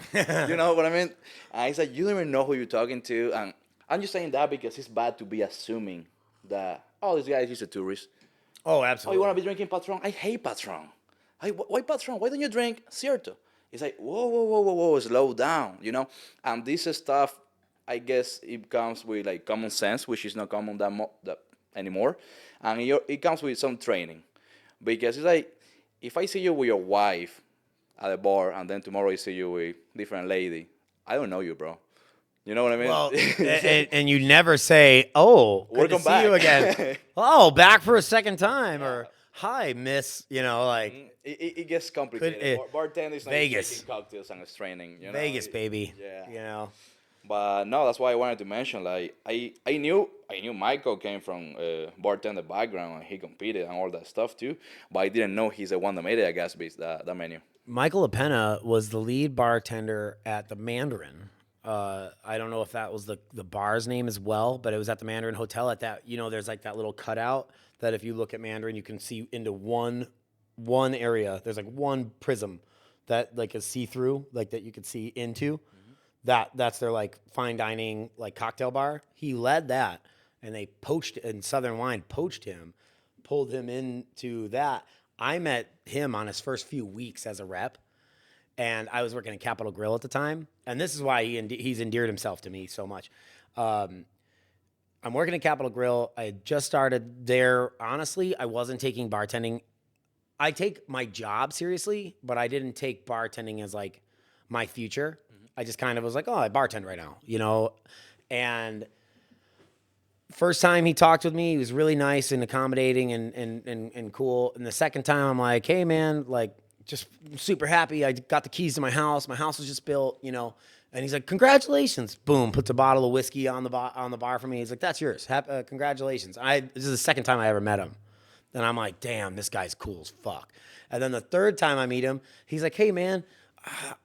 You know what I mean? And it's like, you don't even know who you're talking to. And I'm just saying that because it's bad to be assuming that, this guy is just a tourist. Oh, absolutely. You want to be drinking Patron? I hate Patron. Why Patron? Why don't you drink Cierto? It's like, whoa, slow down, And this stuff, I guess it comes with like common sense, which is not common that anymore. And it comes with some training. Because it's like, if I see you with your wife at a bar, and then tomorrow I see you with a different lady, I don't know you, bro. You know what I mean? Well, and you never say, good to see you again. Back for a second time, or hi, miss. Like it gets complicated. Bartending is not Vegas cocktails and it's training. Vegas, baby. Yeah. But no, that's why I wanted to mention. Like I knew Michael came from a bartender background and he competed and all that stuff too. But I didn't know he's the one that made it at Gatsby's, that menu. Michael LaPenna was the lead bartender at the Mandarin. I don't know if that was the bar's name as well, but it was at the Mandarin Hotel. At that, there's like that little cutout that if you look at Mandarin, you can see into one area. There's like one prism that like is see-through, like that you could see into. That's their like fine dining like cocktail bar. He led that, and they Southern Wine poached him, pulled him into that. I met him on his first few weeks as a rep, and I was working at Capitol Grill at the time, and this is why he's endeared himself to me so much. I'm working at Capitol Grill. I had just started there. Honestly, I wasn't taking bartending. I take my job seriously, but I didn't take bartending as like my future. I just kind of was like, I bartend right now, And first time he talked with me, he was really nice and accommodating and cool. And the second time, I'm like, hey, man, like, just super happy. I got the keys to my house. My house was just built, And he's like, congratulations. Boom, puts a bottle of whiskey on the bar for me. He's like, that's yours. Congratulations. This is the second time I ever met him. And I'm like, damn, this guy's cool as fuck. And then the third time I meet him, he's like, hey, man,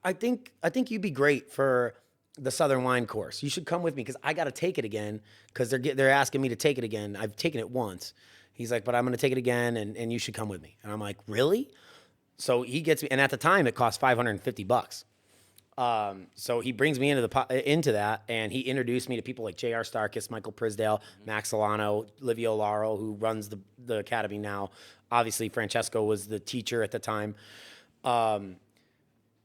I think you'd be great for the Southern Wine course. You should come with me because I got to take it again because they're asking me to take it again. I've taken it once. He's like, but I'm going to take it again, and you should come with me. And I'm like, really? So he gets me, and at the time it cost $550. So he brings me into that, and he introduced me to people like J.R. Starkis, Michael Prisdale, Max Solano, Livio Laro, who runs the academy now. Obviously, Francesco was the teacher at the time. And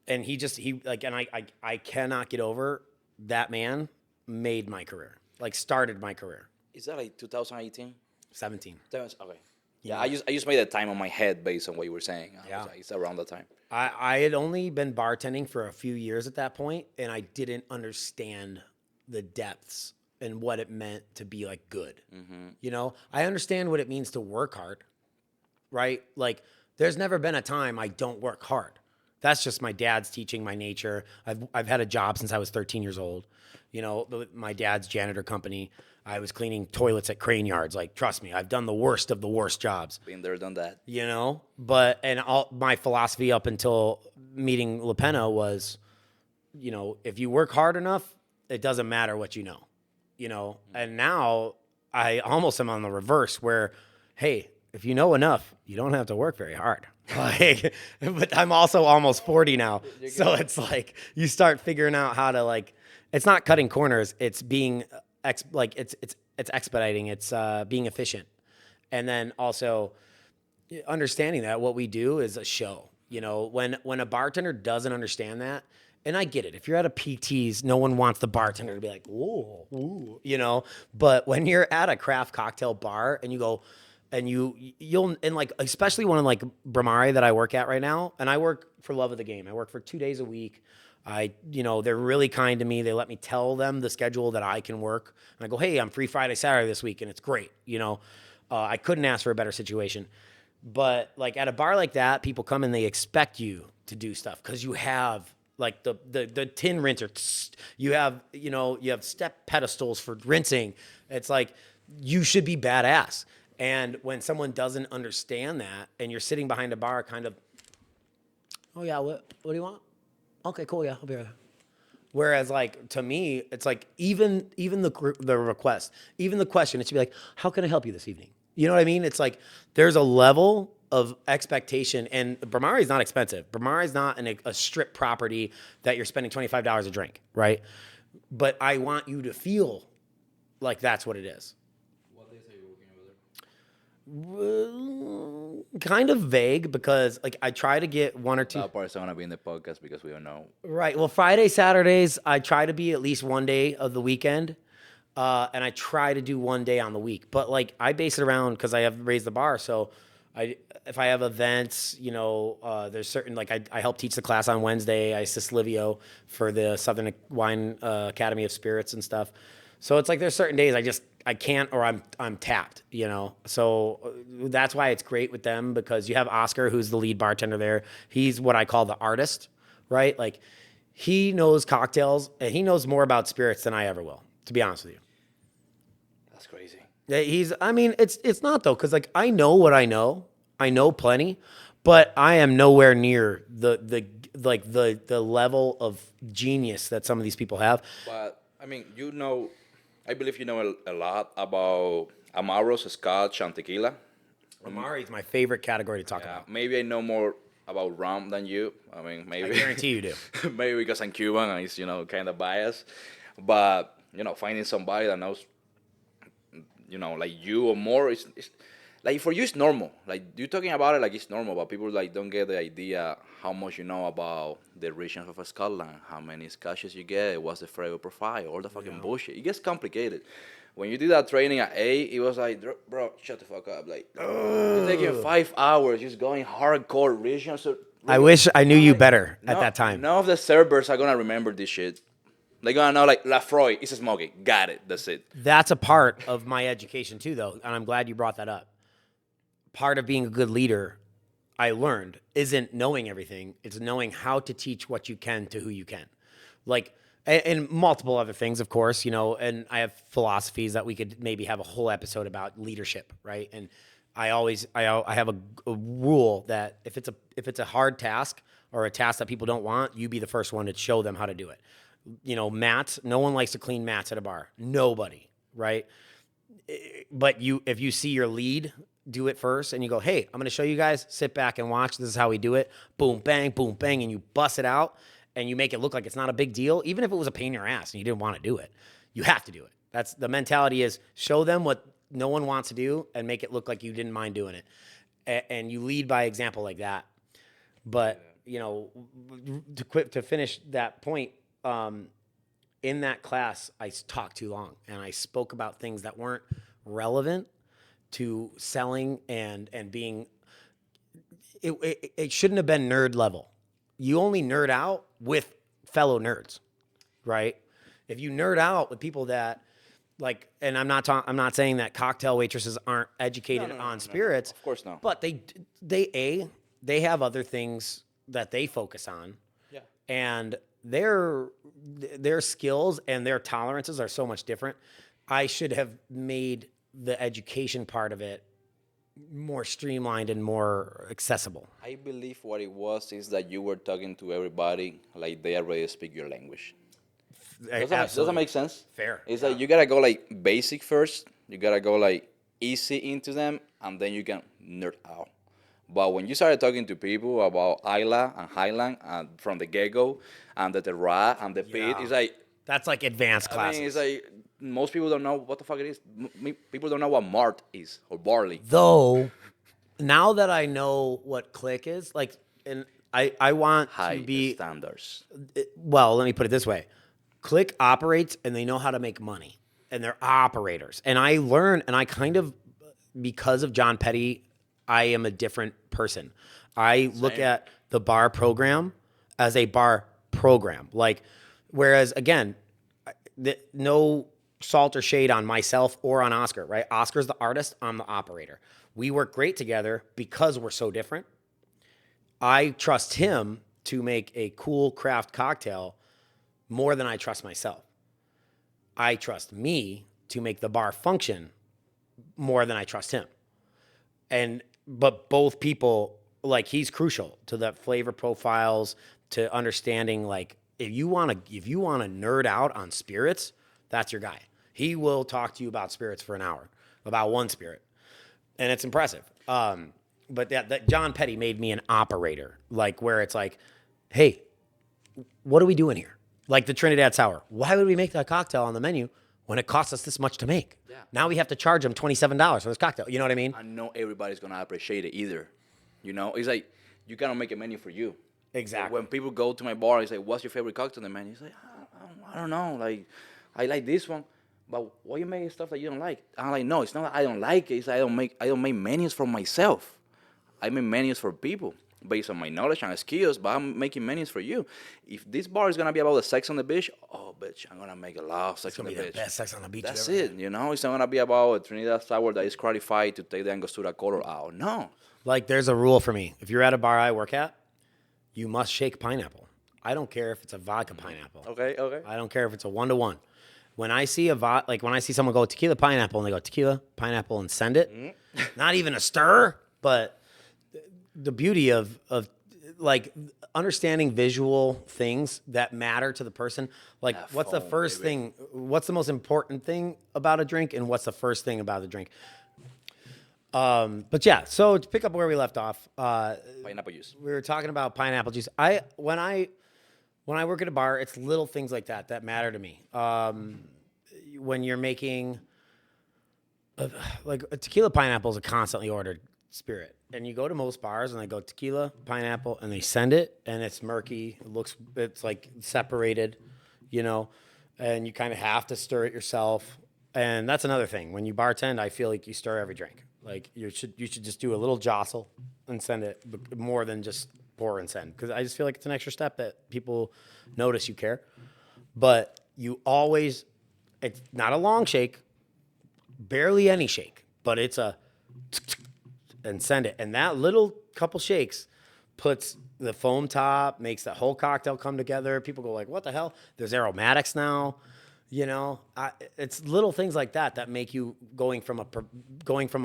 I cannot get over that man made my career, like started my career. Is that like 2018? 17. Okay. Yeah, I just made a time on my head based on what you were saying. Yeah. It's around the time. I had only been bartending for a few years at that point, and I didn't understand the depths and what it meant to be like good. You know, I understand what it means to work hard, right? Like, there's never been a time I don't work hard. That's just my dad's teaching, my nature. I've had a job since I was 13 years old. You know, my dad's janitor company. I was cleaning toilets at crane yards. Like, trust me, I've done the worst of the worst jobs. Been there, done that. You know, but all my philosophy up until meeting LaPenna was, you know, if you work hard enough, it doesn't matter what you know. You know, and now I almost am on the reverse where, hey, if you know enough, you don't have to work very hard. Like, but I'm also almost 40 now. So it's like you start figuring out how to, like, it's not cutting corners. It's being it's expediting. It's being efficient. And then also understanding that what we do is a show. You know, when a bartender doesn't understand that, and I get it. If you're at a PT's, no one wants the bartender to be like, whoa, ooh, you know. But when you're at a craft cocktail bar and you go, and you'll like, especially one like Bramare that I work at right now, and I work for love of the game. I work for 2 days a week. They're really kind to me. They let me tell them the schedule that I can work, and I go, hey, I'm free Friday, Saturday this week, and it's great. You know, I couldn't ask for a better situation. But like at a bar like that, people come and they expect you to do stuff because you have like the tin rinser. You have step pedestals for rinsing. It's like you should be badass. And when someone doesn't understand that, and you're sitting behind a bar, kind of, oh yeah, what do you want? Okay, cool, yeah, I'll be right there. Whereas, like, to me, it's like even the request, even the question, it should be like, how can I help you this evening? You know what I mean? It's like there's a level of expectation, and Bramare is not expensive. Bramare is not a strip property that you're spending $25 a drink, right? But I want you to feel like that's what it is. What days are you working over there? Kind of vague because like I try to get one or two. That part's not gonna be in the podcast because we don't know. Right. Well, Friday, Saturdays, I try to be at least one day of the weekend. And I try to do one day on the week, but like I base it around because I have raised the bar. So if I have events, you know, there's certain, like I help teach the class on Wednesday. I assist Livio for the Southern Wine Academy of Spirits and stuff. So it's like there's certain days I can't, or I'm tapped, you know. So that's why it's great with them, because you have Oscar, who's the lead bartender there. He's what I call the artist, right? Like he knows cocktails and he knows more about spirits than I ever will, to be honest with you. That's crazy. Yeah, it's not though, because like I know what I know plenty, but I am nowhere near the level of genius that some of these people have. But I mean, I believe you know a lot about Amaros, Scotch, and tequila. Bramare is my favorite category to talk about. Maybe I know more about rum than you. I mean, maybe. I guarantee you do. Maybe because I'm Cuban and it's, kind of biased. But, finding somebody that knows, like you or more, it's like for you it's normal. Like you talking about it like it's normal, but people like don't get the idea how much you know about the regions of Scotland, how many scotches you get, what's the flavor profile, all the fucking bullshit. It gets complicated. When you did that training at A, it was like, bro, shut the fuck up. Like, you're taking 5 hours just going hardcore regions. So I wish I knew you better at that time. None of the servers are gonna remember this shit. They're gonna know like Lafroy is smoking. Got it. That's it. That's a part of my education too, though, and I'm glad you brought that up. Part of being a good leader, I learned, isn't knowing everything. It's knowing how to teach what you can to who you can. Like, and multiple other things, of course, and I have philosophies that we could maybe have a whole episode about leadership, right? And I have a rule that if it's a hard task or a task that people don't want, you be the first one to show them how to do it. Mats, no one likes to clean mats at a bar. Nobody, right? But if you see your lead do it first and you go, hey, I'm going to show you guys, sit back and watch. This is how we do it. Boom, bang, and you bust it out and you make it look like it's not a big deal. Even if it was a pain in your ass and you didn't want to do it, you have to do it. That's the mentality, is show them what no one wants to do and make it look like you didn't mind doing it. And you lead by example like that. But, to finish that point, in that class, I talked too long and I spoke about things that weren't relevant to selling and being. It shouldn't have been nerd level. You only nerd out with fellow nerds, right? If you nerd out with people that like, and I'm not saying that cocktail waitresses aren't educated on spirits. Of course not. But they have other things that they focus on. Yeah. And their skills and their tolerances are so much different. I should have made the education part of it more streamlined and more accessible. I believe what it was is that you were talking to everybody like they already speak your language. Does that make sense? Fair. It's like you gotta go like basic first. You gotta go like easy into them, and then you can nerd out. But when you started talking to people about Isla and Highland and from the get-go, and the Terroir and the Pit, it's like that's like advanced classes. I mean, it's like most people don't know what the fuck it is. People don't know what malt is or barley. Though, now that I know what click is, like, and I want High to be standards. well, let me put it this way. Click operates and they know how to make money and they're operators. And I learn, and I kind of, because of John Pettei, I am a different person. I look at the bar program as a bar program. Like, whereas again, no salt or shade on myself or on Oscar, right? Oscar's the artist, I'm the operator. We work great together because we're so different. I trust him to make a cool craft cocktail more than I trust myself. I trust me to make the bar function more than I trust him. But both people, like, he's crucial to the flavor profiles, to understanding, like, if you want to nerd out on spirits, that's your guy. He will talk to you about spirits for an hour, about one spirit. And it's impressive. But that John Pettei made me an operator, like, where it's like, hey, what are we doing here? Like the Trinidad Sour. Why would we make that cocktail on the menu when it costs us this much to make? Yeah. Now we have to charge them $27 for this cocktail. You know what I mean? I know everybody's going to appreciate it either. You know, it's like, you got to make a menu for you. Exactly. When people go to my bar, it's like, what's your favorite cocktail on the menu? It's like, I don't know. Like, I like this one. But why you making stuff that you don't like? I'm like, no, it's not that I don't like it. It's I don't make menus for myself. I make menus for people based on my knowledge and skills, but I'm making menus for you. If this bar is gonna be about the sex on the beach, oh bitch, I'm gonna make a lot of sex on the beach. The best sex on the beach. That's it. You know, it's not gonna be about a Trinidad Sour that is qualified to take the Angostura color out. No. Like, there's a rule for me. If you're at a bar I work at, you must shake pineapple. I don't care if it's a vodka pineapple. Okay. I don't care if it's a 1-to-1. When I see when I see someone go tequila pineapple and they go tequila pineapple and send it, not even a stir, but the beauty of like understanding visual things that matter to the person. Like, what's the first thing? What's the most important thing about a drink, and what's the first thing about the drink? But yeah, so to pick up where we left off, Pineapple juice. we were talking about pineapple juice. When I work at a bar, it's little things like that matter to me. When you're making like a tequila pineapple is a constantly ordered spirit, and you go to most bars and they go tequila pineapple and they send it and it's murky. It's like separated, you know, and you kind of have to stir it yourself. And that's another thing. When you bartend, I feel like you stir every drink. Like, you should just do a little jostle and send it, more than just pour and send, because I just feel like it's an extra step that people notice you care. But it's not a long shake, barely any shake, but it's a and send it. And that little couple shakes puts the foam top, makes that whole cocktail come together. People go like, what the hell? There's aromatics now. You know, it's little things like that make you going from a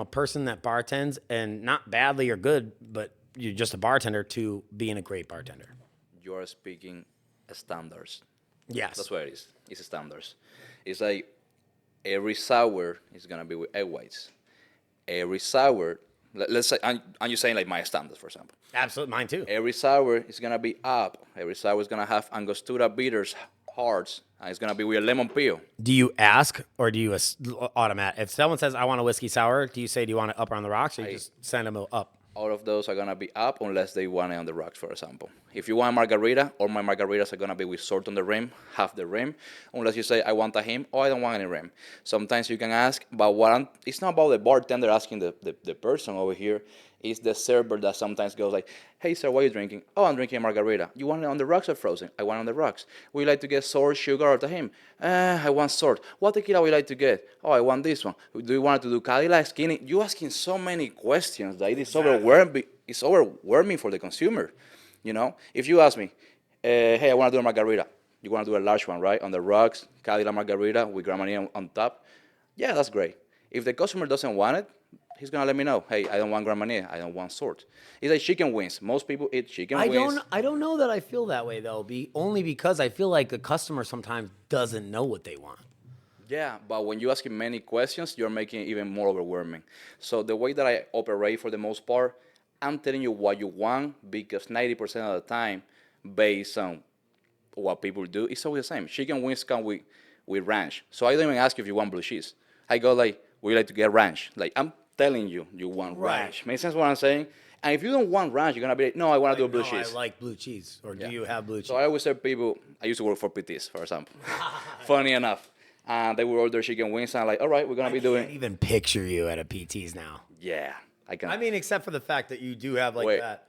person that bartends and not badly or good, but you're just a bartender, to being a great bartender. You are speaking standards. Yes. That's what it is. It's standards. It's like every sour is going to be with egg whites. Every sour, let's say, and you're saying like my standards, for example. Absolutely, mine too. Every sour is going to be up. Every sour is going to have Angostura bitters, hearts, and it's going to be with a lemon peel. Do you ask, or do you automatic? If someone says, I want a whiskey sour, do you say, do you want it up or on the rocks, or you just send them up? all of those are gonna be up unless they want it on the rocks, for example. If you want a margarita, all my margaritas are gonna be with salt on the rim, half the rim, unless you say I want a him or I don't want any rim. Sometimes you can ask, but it's not about the bartender asking the person over here. It's the server that sometimes goes like, hey sir, what are you drinking? Oh, I'm drinking a margarita. You want it on the rocks or frozen? I want it on the rocks. Would you like to get sour, sugar, or tahim? I want sour. What tequila would you like to get? Oh, I want this one. Do you want to do Cadillac, skinny? You're asking so many questions that it is overwhelming. It's overwhelming for the consumer. You know, if you ask me, hey, I want to do a margarita. You want to do a large one, right? On the rocks, Cadillac margarita with Grammarly on top. Yeah, that's great. If the customer doesn't want it, he's gonna let me know. Hey, I don't want Grand Marnier. I don't want sort. It's like chicken wings. Most people eat chicken wings. I don't know that I feel that way though. Only because I feel like the customer sometimes doesn't know what they want. Yeah, but when you ask him many questions, you're making it even more overwhelming. So the way that I operate for the most part, I'm telling you what you want because 90% of the time, based on what people do, it's always the same. Chicken wings come with ranch. So I don't even ask if you want blue cheese. I go like, would you like to get ranch? Like, I'm telling you, you want ranch. Make sense what I'm saying? And if you don't want ranch, you're going to be like, no, I want to do blue cheese. I like blue cheese. Or do you have blue cheese? So I always tell people, I used to work for Petteis, for example. Funny enough. And they would order chicken wings, and I'm like, all right, we're going to be doing. I can't even picture you at a PT's now. Yeah, I can. I mean, except for the fact that you do have like that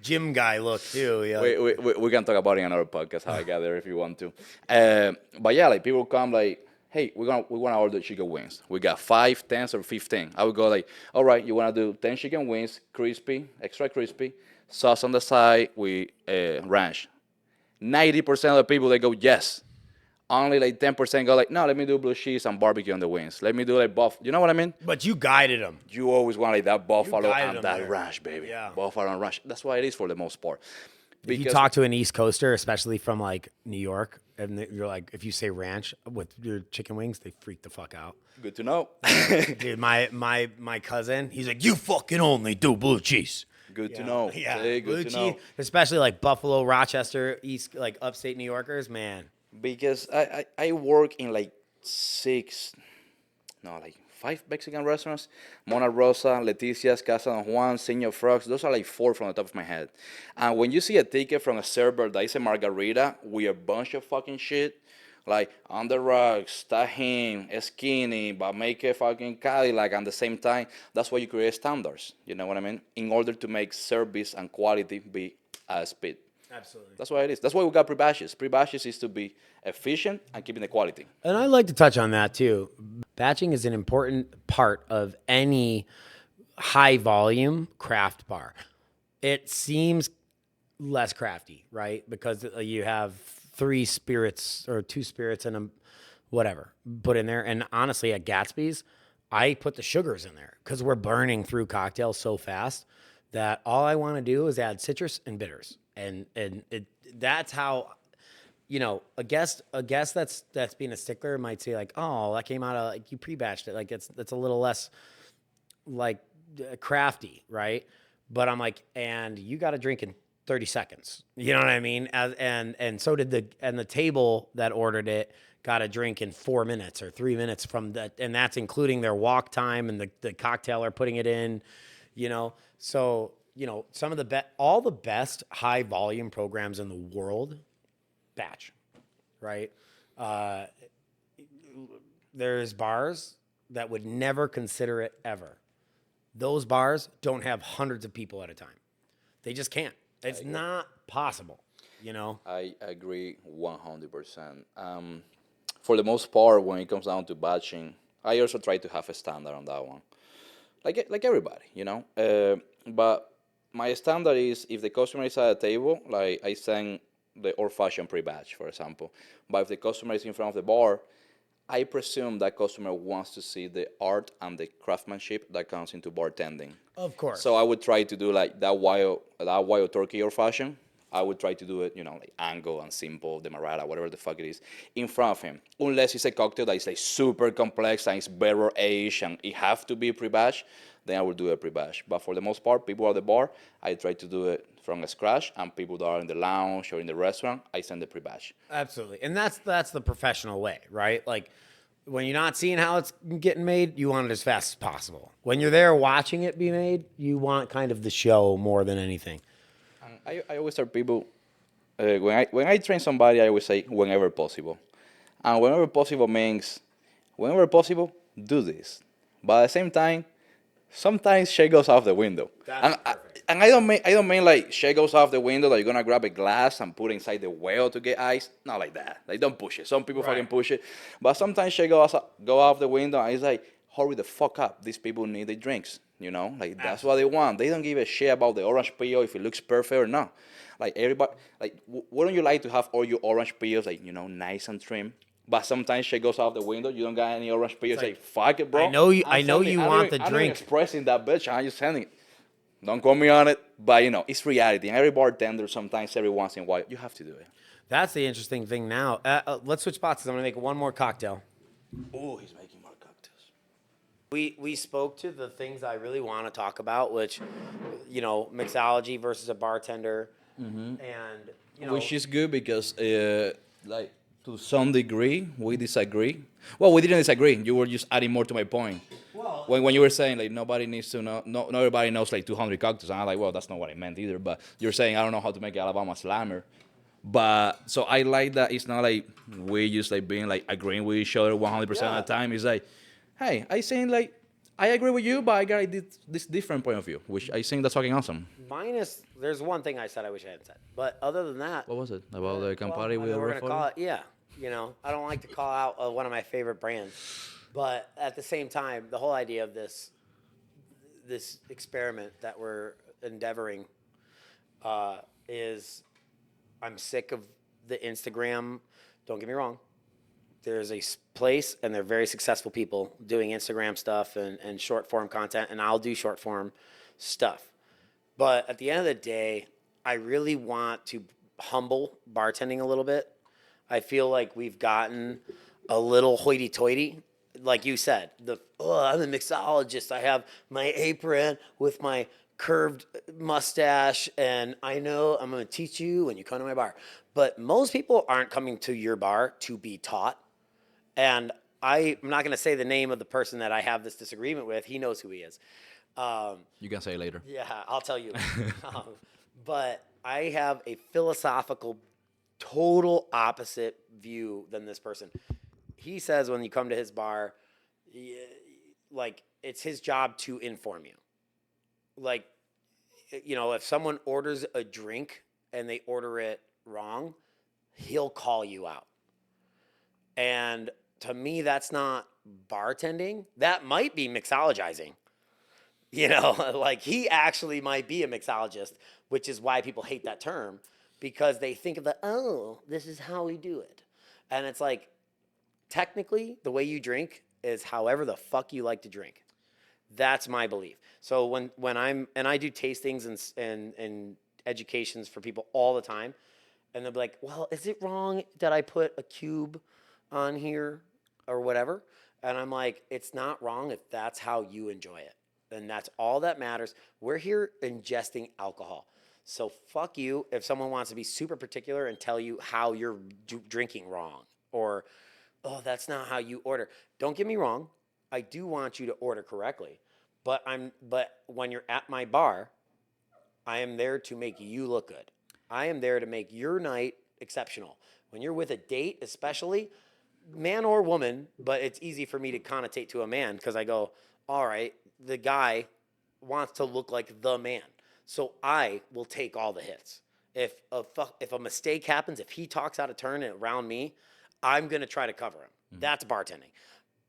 gym guy look too. Yeah. We can talk about it in another podcast, how I got there if you want to. But yeah, like people come like, hey, we want to order chicken wings. We got 5, 10, or 15. I would go like, all right, you want to do 10 chicken wings, crispy, extra crispy, sauce on the side with ranch. 90% of the people, they go, yes. Only like 10% go like, no, let me do blue cheese and barbecue on the wings. Let me do like buff. You know what I mean? But you guided them. You always want like that buffalo and that there. ranch, baby. Yeah. Buffalo and ranch. That's what it is for the most part. If you talk to an East Coaster, especially from like New York, and you're like, if you say ranch with your chicken wings, they freak the fuck out. Good to know. Dude, my cousin, he's like, you fucking only do blue cheese. Good to know. Yeah, Hey, blue good to cheese, know. especially like Buffalo, Rochester, East, like upstate New Yorkers, man. Because I work in like 5 Mexican restaurants. Mona Rosa, Leticia's, Casa Don Juan, Señor Frogs. Those are like 4 from the top of my head. And when you see a ticket from a server that is a margarita with a bunch of fucking shit, like on the rocks, tahini, skinny, but make a fucking Cadillac at the same time, that's why you create standards. You know what I mean? In order to make service and quality be as speed. Absolutely. That's why it is. That's why we got pre-batches. Pre-batches is to be efficient and keeping the quality. And I'd like to touch on that too. Batching is an important part of any high volume craft bar. It seems less crafty, right? Because you have 3 spirits or 2 spirits and a whatever put in there. And honestly, at Gatsby's, I put the sugars in there because we're burning through cocktails so fast that all I want to do is add citrus and bitters. And that's how, you know, a guest that's being a stickler might say like, oh, that came out of like you pre-batched it, like it's a little less like crafty, right? But I'm like, and you got to drink in 30 seconds, you know what I mean? And so did the table that ordered it got a drink in 4 minutes or 3 minutes from that, and that's including their walk time and the cocktail are putting it in, you know, so. You know, some of all the best high volume programs in the world, batch, right? There's bars that would never consider it ever. Those bars don't have hundreds of people at a time. They just can't. It's not possible, you know? I agree 100%. For the most part, when it comes down to batching, I also try to have a standard on that one. Like everybody, you know? But my standard is if the customer is at a table, like I send the old-fashioned pre-batch, for example. But if the customer is in front of the bar, I presume that customer wants to see the art and the craftsmanship that comes into bartending. Of course. So I would try to do like that wild turkey old-fashioned. I would try to do it, you know, like Ango and Simple, the Marata, whatever the fuck it is, in front of him. Unless it's a cocktail that is like super complex and it's better aged and it have to be pre-batch, then I will do a pre-batch. But for the most part, people at the bar, I try to do it from scratch, and people that are in the lounge or in the restaurant, I send the pre-batch. Absolutely. And that's the professional way, right? Like when you're not seeing how it's getting made, you want it as fast as possible. When you're there watching it be made, you want kind of the show more than anything. I always tell people when I train somebody, I always say whenever possible, and whenever possible means whenever possible do this, but at the same time, sometimes shit goes off the window. That's And I don't mean like shit goes off the window that you're gonna grab a glass and put it inside the well to get ice. Not like that. Like don't push it. Some people fucking push it, but sometimes shit go off the window and it's like hurry the fuck up. These people need their drinks. You know, like that's what they want. They don't give a shit about the orange peel if it looks perfect or not. Like everybody, like wouldn't you like to have all your orange peels like nice and trim? But sometimes shit goes out the window. You don't got any orange peels. Like fuck it, bro. I know you I'm want the I'm drink. expressing that bitch. I'm just sending it. Don't call me on it. But it's reality. And every bartender, sometimes every once in a while, you have to do it. That's the interesting thing now. Let's switch spots. I'm gonna make one more cocktail. Oh, he's making more cocktails. We spoke to the things I really want to talk about, which, mixology versus a bartender, and Which is good because, like, to some degree, we disagree. Well, we didn't disagree. You were just adding more to my point. Well, When you were saying, like, nobody needs to know, not everybody knows, like, 200 cocktails. And I'm like, well, that's not what I meant either. But you're saying, I don't know how to make Alabama Slammer. But, so I like that it's not like we just, like, being, like, agreeing with each other 100% of the time. It's like, hey, I saying, like, I agree with you, but I got this different point of view, which I think that's fucking awesome. there's one thing I said I wish I hadn't said, but other than that, What was it? About the Campari well, with the we're red gonna call foil? it, yeah. I don't like to call out one of my favorite brands, but at the same time, the whole idea of this experiment that we're endeavoring is I'm sick of the Instagram. Don't get me wrong. There's a place, and they're very successful people doing Instagram stuff and short form content, and I'll do short form stuff. But at the end of the day, I really want to humble bartending a little bit. I feel like we've gotten a little hoity-toity. Like you said, I'm a mixologist. I have my apron with my curved mustache, and I know I'm going to teach you when you come to my bar. But most people aren't coming to your bar to be taught. And I'm not going to say the name of the person that I have this disagreement with. He knows who he is. You can say later. Yeah, I'll tell you. But I have a philosophical, total opposite view than this person. He says when you come to his bar, like it's his job to inform you. Like, if someone orders a drink and they order it wrong, he'll call you out. And to me, that's not bartending. That might be mixologizing. Like he actually might be a mixologist, which is why people hate that term, because they think of this is how we do it. And it's like, technically, the way you drink is however the fuck you like to drink. That's my belief. So when I do tastings and educations for people all the time, and they'll be like, well, is it wrong that I put a cube on here or whatever? And I'm like, it's not wrong if that's how you enjoy it. And that's all that matters. We're here ingesting alcohol. So fuck you if someone wants to be super particular and tell you how you're drinking wrong, or, oh, that's not how you order. Don't get me wrong. I do want you to order correctly. But when you're at my bar, I am there to make you look good. I am there to make your night exceptional. When you're with a date, especially, man or woman, but it's easy for me to connotate to a man because I go, all right, the guy wants to look like the man. So I will take all the hits. If a mistake happens, if he talks out of turn and around me, I'm going to try to cover him. Mm-hmm. That's bartending.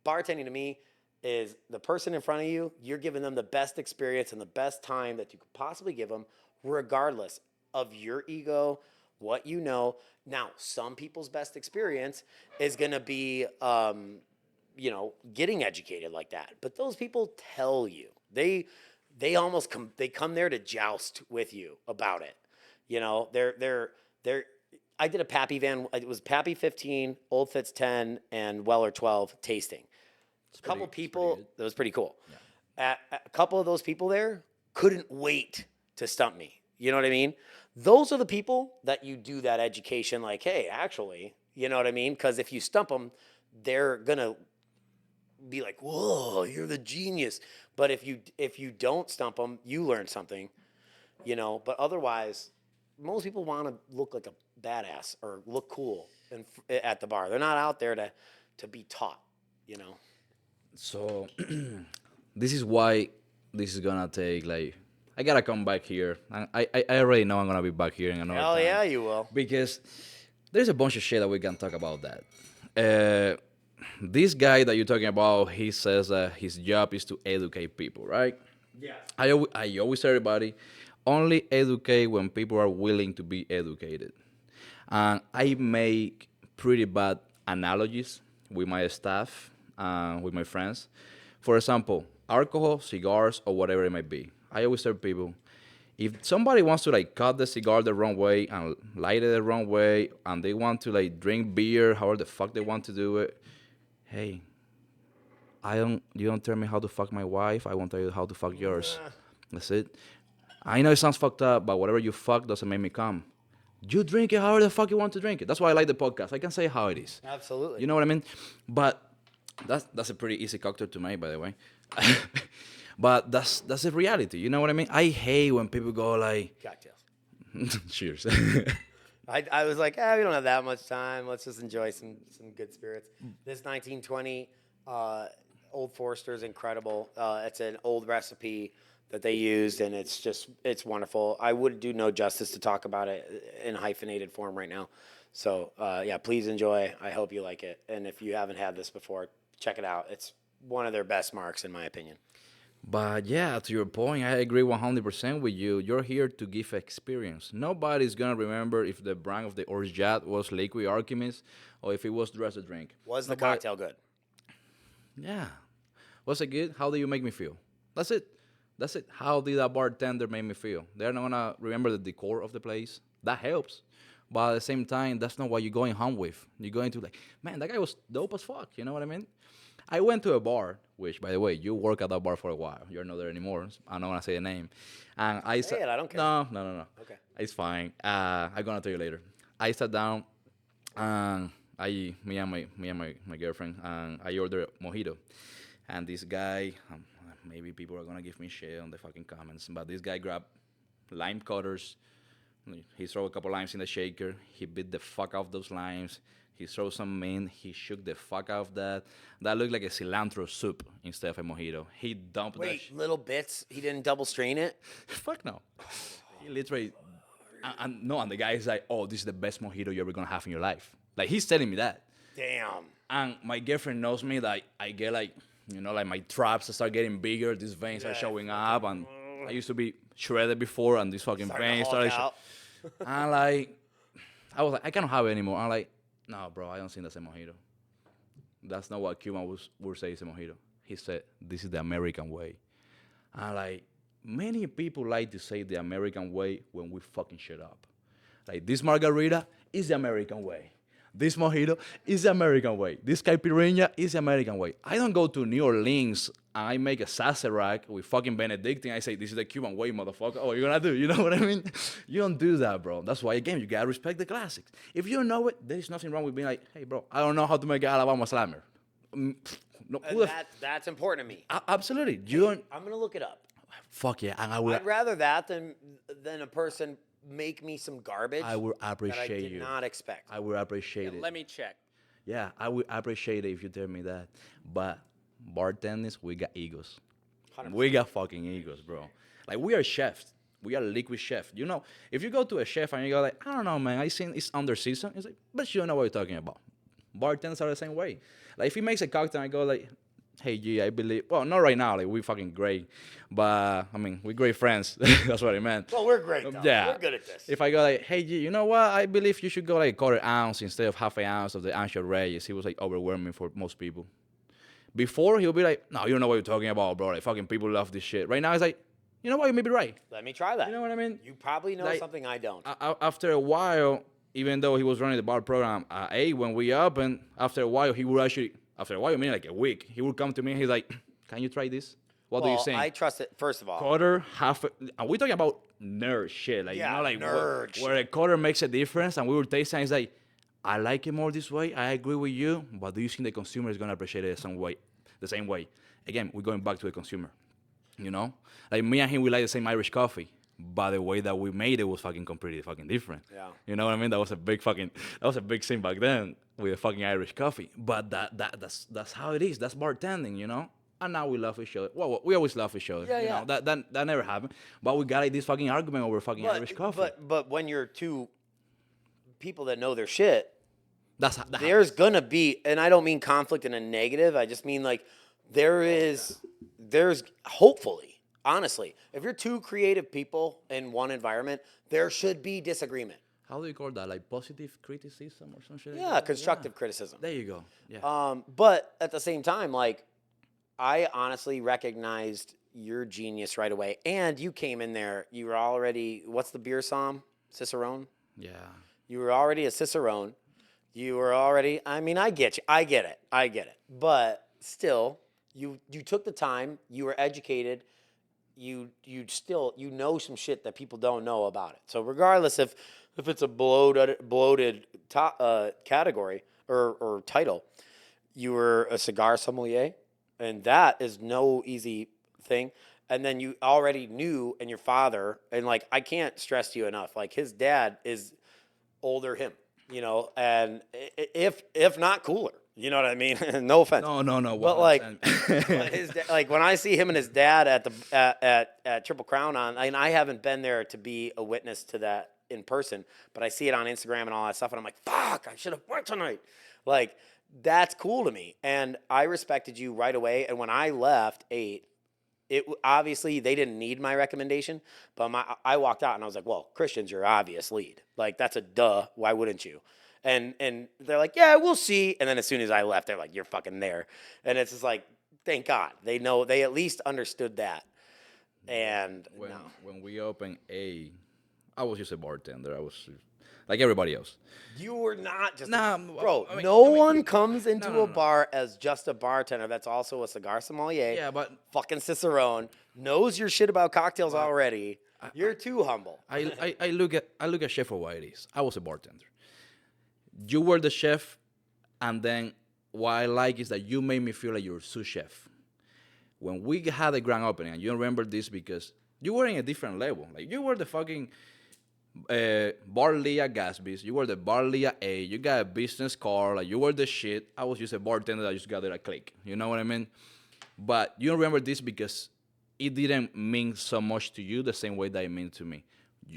Bartending to me is the person in front of you, you're giving them the best experience and the best time that you could possibly give them, regardless of your ego, what you know. Now, some people's best experience is going to be, getting educated like that. But those people tell you. They almost come there to joust with you about it. They're I did a Pappy Van. It was Pappy 15, Old Fitz 10, and Weller 12 tasting. A couple people, that was pretty cool. Yeah. A couple of those people there couldn't wait to stump me. You know what I mean? Those are the people that you do that education like, hey, actually, you know what I mean? Because if you stump them, they're going to be like, whoa, you're the genius. But if you don't stump them, you learn something, you know. But otherwise, most people want to look like a badass or look cool at the bar. They're not out there to be taught, you know. So this is why this is gonna take like I gotta come back here. And I already know I'm gonna be back here in another Hell time. yeah, you will. Because there's a bunch of shit that we can talk about that. This guy that you're talking about, he says that his job is to educate people, right? Yeah. I always tell everybody, only educate when people are willing to be educated. And I make pretty bad analogies with my staff, with my friends. For example, alcohol, cigars, or whatever it might be. I always tell people, if somebody wants to like cut the cigar the wrong way and light it the wrong way, and they want to like drink beer, however the fuck they want to do it, hey, you don't tell me how to fuck my wife, I won't tell you how to fuck yours. That's it. I know it sounds fucked up, but whatever you fuck doesn't make me come. You drink it however the fuck you want to drink it. That's why I like the podcast. I can say how it is. Absolutely. You know what I mean? But that's a pretty easy cocktail to make, by the way. But that's the reality. You know what I mean? I hate when people go like, Cocktails. cheers. I was like, we don't have that much time. Let's just enjoy some good spirits. This 1920 Old Forester is incredible. It's an old recipe that they used, and it's wonderful. I would do no justice to talk about it in hyphenated form right now. So yeah, please enjoy. I hope you like it. And if you haven't had this before, check it out. It's one of their best marks, in my opinion. But yeah, to your point, I agree 100% with you. You're here to give experience. Nobody's gonna remember if the brand of the Orgeat was Liquid Alchemist or if it was Dress to Drink. Was the cocktail good? Yeah. Was it good? How do you make me feel? That's it. That's it. How did that bartender make me feel? They're not gonna remember the decor of the place. That helps. But at the same time, that's not what you're going home with. You're going to like, man, that guy was dope as fuck. You know what I mean? I went to a bar, which, by the way, you work at that bar for a while. You're not there anymore. I'm not gonna say the name. And I Say it, I don't care. No. Okay. It's fine. I'm gonna tell you later. I sat down, and me and my girlfriend, and I ordered a mojito. And this guy, maybe people are gonna give me shit on the fucking comments, but this guy grabbed lime cutters. He threw a couple limes in the shaker. He beat the fuck out of those limes. He threw some mint. He shook the fuck out of that. That looked like a cilantro soup instead of a mojito. He dumped that Wait, little bits? He didn't double strain it? Fuck no. He literally, and the guy is like, oh, this is the best mojito you're ever gonna have in your life. Like, he's telling me that. Damn. And my girlfriend knows me that I get like, you know, like my traps start getting bigger, these veins are showing up, and I used to be shredded before, and these fucking veins started out. and like, I was like, I cannot have it anymore. I'm like, no, bro, I don't think that's a mojito. That's not what Cuban would say is a mojito. He said, this is the American way. And like, many people like to say the American way when we fucking shit up. Like, this margarita is the American way. This mojito is the American way. This caipirinha is the American way. I don't go to New Orleans and I make a Sazerac with fucking Benedictine. I say, this is the Cuban way, motherfucker. Oh, you're gonna do, you know what I mean? You don't do that, bro. That's why, again, you gotta respect the classics. If you don't know it, there is nothing wrong with being like, hey, bro, I don't know how to make an Alabama Slammer. No, That's important to me. absolutely. You don't. I'm gonna look it up. Fuck yeah. And I would. I'd rather that than a person make me some garbage. I would that I appreciate did you. not expect. I would appreciate it. Let me check. Yeah, I would appreciate it if you tell me that. But bartenders, we got egos. 100%. We got fucking egos, bro. Like, we are chefs. We are liquid chef. You know, if you go to a chef and you go like, I don't know, man, I seen it's under season. It's like, but you don't know what you're talking about. Bartenders are the same way. Like, if he makes a cocktail, I go like, hey, G, I believe. Well, not right now. Like, we fucking great. But, I mean, we're great friends. That's what I meant. Well, we're great, though. Yeah. We're good at this. If I go like, hey, G, you know what? I believe you should go like a quarter ounce instead of half an ounce of the Ancho Reyes. He was like overwhelming for most people. Before, he'll be like, no, you don't know what you're talking about, bro. Like, fucking people love this shit. Right now, it's like, you know what? You may be right. Let me try that. You know what I mean? You probably know Like, something I don't. After a while, even though he was running the bar program at 8 when we opened, after a while, he would actually, after a while, I mean like a week, he would come to me and he's like, can you try this? What do you think? I trust it, first of all. Quarter, half, and we're talking about nerd shit. Like, Yeah, you know, like nerd where a quarter makes a difference, and we were tasting, it's like, I like it more this way, I agree with you, but do you think the consumer is going to appreciate it some way? the same way. Again, we're going back to the consumer. You know, like me and him, we like the same Irish coffee, but the way that we made it was fucking completely fucking different. Yeah. You know what I mean? That was a big scene back then with a fucking Irish coffee. But that's how it is. That's bartending, you know. And now we love each other. Well, we always love each other. Yeah, you yeah. know, that never happened. But we got like this fucking argument over fucking Irish coffee. But when you're two people that know their shit, There's there's gonna be, and I don't mean conflict in a negative. I just mean like there's hopefully, honestly, if you're two creative people in one environment, there should be disagreement. how do you call that? Like positive criticism or some shit? like Yeah, that? constructive criticism. There you go. Yeah. But at the same time, like, I honestly recognized your genius right away. And you came in there, you were already, what's the beer somm? Cicerone? Yeah. You were already a Cicerone. You were already, I mean, I get you. I get it. But still, you took the time, you were educated, you still, you know some shit that people don't know about it. So regardless if it's a bloated category or title, you were a cigar sommelier, and that is no easy thing. And then you already knew, and your father, and like, I can't stress to you enough, like his dad is older him, you know, and if not cooler, you know what I mean? No offense. No. But like, like when I see him and his dad at Triple Crown and I haven't been there to be a witness to that in person, but I see it on Instagram and all that stuff, and I'm like, fuck, I should have went tonight. Like, that's cool to me, and I respected you right away. And when I left 8, it obviously they didn't need my recommendation, but I walked out and I was like, well, Christian's your obvious lead. Like, that's a duh. Why wouldn't you? And they're like, yeah, we'll see. And then as soon as I left, they're like, you're fucking there. And it's just like, thank God. They know, they at least understood that. And when we opened I was just a bartender. I was like everybody else. You were not just bro. No one comes into a bar as just a bartender. That's also a cigar sommelier. Yeah, but fucking Cicerone knows your shit about cocktails already. You're too humble. I look at chef for what it is. I was a bartender. You were the chef, and then what I like is that you made me feel like you're a sous chef. When we had the grand opening, and you remember this because you were in a different level. Like, you were the fucking Barley at Gatsby's. You were the Barley at A. You got a business card. Like, you were the shit. I was just a bartender that just got there at click. You know what I mean? But you remember this because it didn't mean so much to you the same way that it meant to me.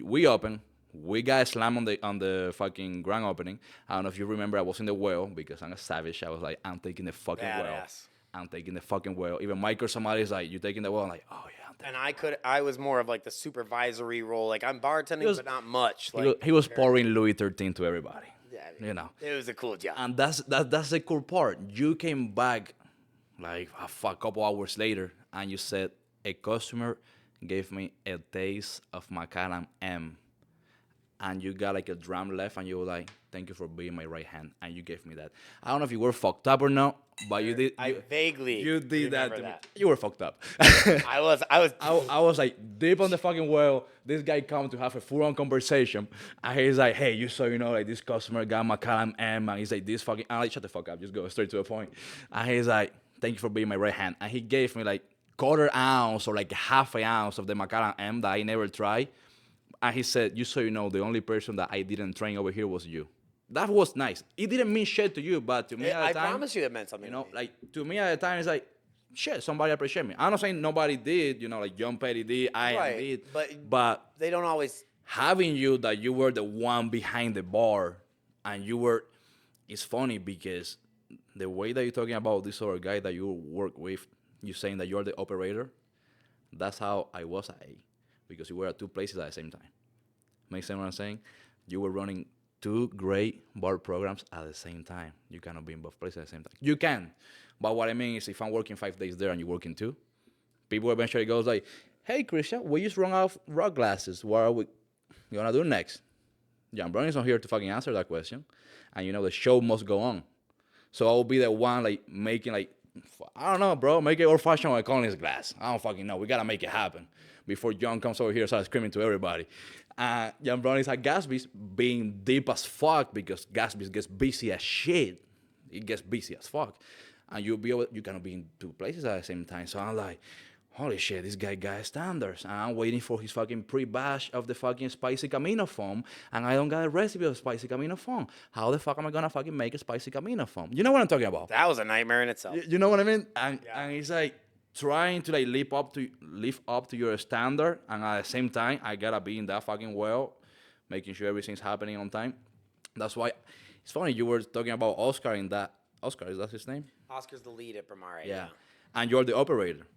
We opened. We got slammed on the fucking grand opening. I don't know if you remember, I was in the well because I'm a savage. I was like, I'm taking the fucking well. I'm taking the fucking well. Even Mike or somebody's like, you taking the well? I'm like, oh yeah. And I was more of like the supervisory role. Like, I'm bartending, but not much. Like, he was pouring Louis XIII to everybody. Yeah, you know. It was a cool job. And that's the cool part. You came back like a couple hours later, and you said, a customer gave me a taste of Macallan M. And you got like a dram left, and you were like, thank you for being my right hand. And you gave me that. I don't know if you were fucked up or not, but you did. I vaguely You did that to me. that. You were fucked up. I was like deep on the fucking well. This guy come to have a full-on conversation, and he's like, hey, you so you know, like, this customer got Macallan M, and he's like, this fucking, I'm like, shut the fuck up, just go straight to the point. And he's like, thank you for being my right hand. And he gave me like 1/4 ounce or like half an ounce of the Macallan M that I never tried. And he said, you so you know, the only person that I didn't train over here was you. That was nice. It didn't mean shit to you, but to me at the time, I promise you it meant something. You know, like, to me at the time, it's like, shit, somebody appreciate me. I'm not saying nobody did, you know, like John Petty did, I did. But they don't always. Having you, that you were the one behind the bar, and you were, it's funny because the way that you're talking about this other guy that you work with, you saying that you're the operator, that's how I was at A. Because you were at 2 places at the same time. Make sense what I'm saying? You were running 2 great bar programs at the same time. You cannot be in both places at the same time. You can. But what I mean is, if I'm working 5 days there and you're working 2, people eventually goes like, hey, Christian, we just run out of rock glasses. What are we going to do next? John Brown is not here to fucking answer that question. And, you know, the show must go on. So I'll be the one, like, making, like, I don't know, bro. Make it old-fashioned with a Collins glass. I don't fucking know. We got to make it happen before John comes over here and starts screaming to everybody. John Brown is at Gatsby's being deep as fuck because Gatsby's gets busy as shit. It gets busy as fuck. and you cannot be in two places at the same time. So I'm like, holy shit, this guy got standards. And I'm waiting for his fucking pre-batch of the fucking spicy Camino foam, and I don't got a recipe of spicy Camino foam. How the fuck am I gonna fucking make a spicy Camino foam? You know what I'm talking about? That was a nightmare in itself. You know what I mean? And it's like trying to like live up to your standard, and at the same time, I gotta be in that fucking well, making sure everything's happening on time. That's why it's funny you were talking about Oscar in that. Oscar, is that his name? Oscar's the lead at Bramare. Yeah. And you're the operator.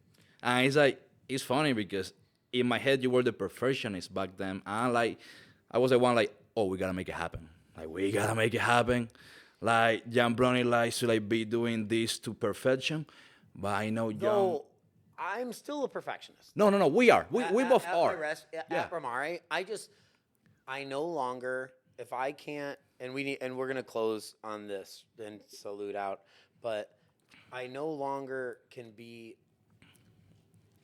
And it's like, it's funny because in my head, you were the perfectionist back then. And like, I was the one like, oh, we gotta make it happen. Like, we gotta make it happen. Like, Jan Brownie likes to like be doing this to perfection. But I know Jan. No, I'm still a perfectionist. No, we are. We both at are. My rest, at Bramare, I no longer, if I can't, and we're gonna close on this and salute out, but I no longer can be.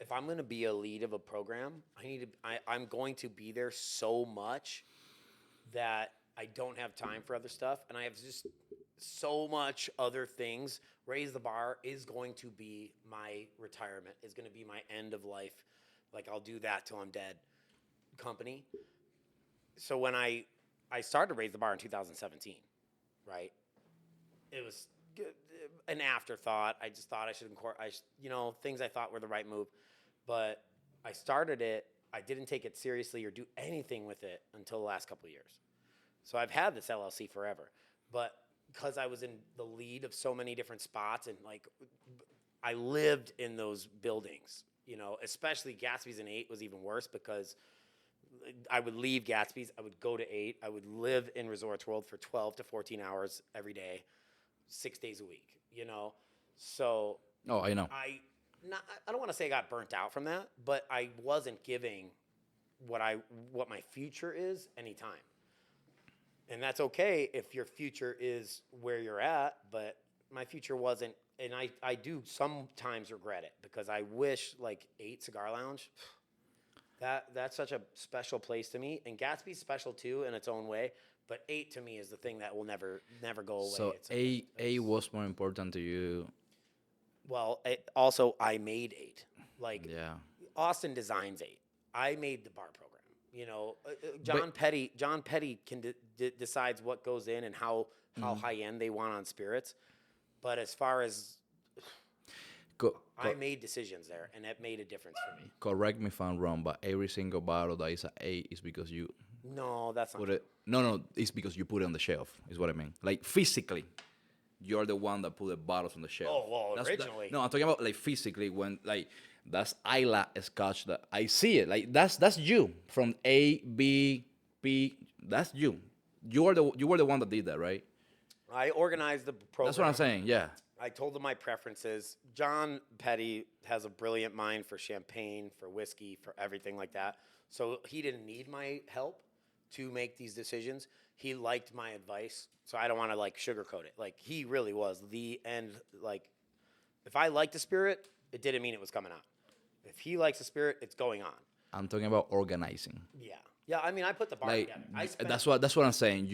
If I'm going to be a lead of a program, I'm going to be there so much that I don't have time for other stuff. And I have just so much other things. Raise the Bar is going to be my retirement, is going to be my end of life. Like, I'll do that till I'm dead company. So when I started Raise the Bar in 2017, right? It was an afterthought. I just thought I should things I thought were the right move. But I started it. I didn't take it seriously or do anything with it until the last couple of years. So I've had this LLC forever. But because I was in the lead of so many different spots and like I lived in those buildings, especially Gatsby's in 8 was even worse because I would leave Gatsby's. I would go to 8. I would live in Resorts World for 12 to 14 hours every day, 6 days a week, So. Oh, I know. I don't want to say I got burnt out from that, but I wasn't giving what my future is anytime. And that's okay if your future is where you're at, but my future wasn't, and I do sometimes regret it because I wish like 8 Cigar Lounge, that's such a special place to me, and Gatsby's special too in its own way, but 8 to me is the thing that will never go away. So A was more important to you. Well, also I made 8. Like Yeah. Austin designs 8. I made the bar program. John Pettei decides what goes in and how high end they want on spirits. But as far as I made decisions there, and that made a difference for me. Correct me if I'm wrong, but every single bottle that is an A is because you No, that's not put true. it. No, it's because you put it on the shelf. Is what I mean. Like physically, you're the one that put the bottles on the shelf. Oh, well, originally. No, I'm talking about like physically when like that's Isla Scotch that I see it. Like that's you from A, B, P. That's you. You were the one that did that, right? I organized the program. That's what I'm saying. Yeah. I told him my preferences. John Pettei has a brilliant mind for champagne, for whiskey, for everything like that. So he didn't need my help to make these decisions. He liked my advice. So I don't want to like sugarcoat it. Like he really was the end. Like if I liked the spirit, it didn't mean it was coming out. If he likes the spirit, it's going on. I'm talking about organizing. Yeah. Yeah, I mean, I put the bar Like together. that's what I'm saying.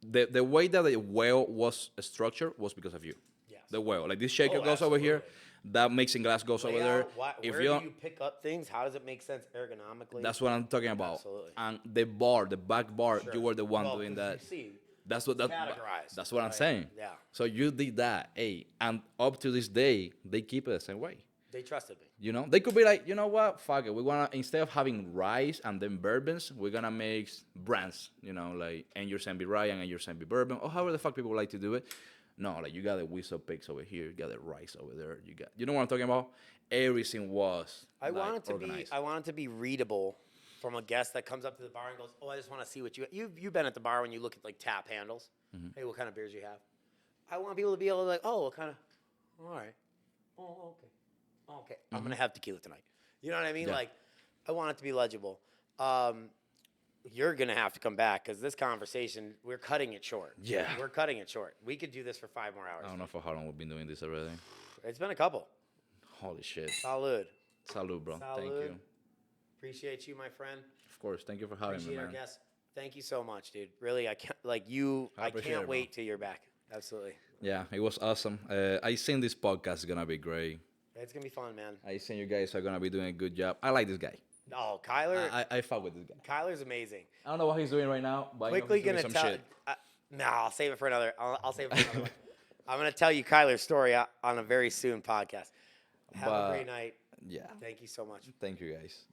The way that the well was structured was because of you. Yes. The well, like this shaker Oh, goes over here, absolutely. that mixing glass goes over there. Where do you pick up things? How does it make sense ergonomically? That's what I'm talking about. Absolutely. And the back bar, Sure. you were the one Well, doing 'cause that. you see, That's what categorized, that's what I'm right? saying. Yeah. So you did that, and up to this day, they keep it the same way. They trusted me. You know, they could be like, you know what, fuck it. We wanna instead of having rice and then bourbons, we're gonna make brands. You know, like and your Semby Ryan and your Semby Bourbon, or however the fuck people like to do it. No, like you got the whistle picks over here, you got the rice over there, you know what I'm talking about? Everything was I like, want it to organized. be. I want it to be readable from a guest that comes up to the bar and goes, "Oh, I just want to see what you've been at the bar when you look at like tap handles. Mm-hmm. Hey, what kind of beers you have? I want people to be able to like, oh, what kind of? All right. Oh, okay. Okay, I'm gonna have tequila tonight. You know what I mean? Yeah. Like, I want it to be legible. You're gonna have to come back because this conversation, we're cutting it short. Yeah. We're cutting it short. We could do this for 5 more hours. I don't know for how long we've been doing this already. It's been a couple. Holy shit. Salud. Salud, bro. Thank Salud. you. Appreciate you, my friend. Of course. Thank you for having Appreciate me, our man. guests. Thank you so much, dude. Really, I can't like you. I I appreciate can't it, wait till you're back. Absolutely. Yeah, it was awesome. I think this podcast is gonna be great. It's gonna be fun, man. I think you guys are gonna be doing a good job. I like this guy. Oh, Kyler. I fuck with this guy. Kyler's amazing. I don't know what he's doing right now, but Quickly I know he's gonna doing some tell. shit. No, I'll save it for another. I'll save it for another one. I'm gonna tell you Kyler's story on a very soon podcast. Have a But- great night. Yeah. Thank you so much. Thank you guys.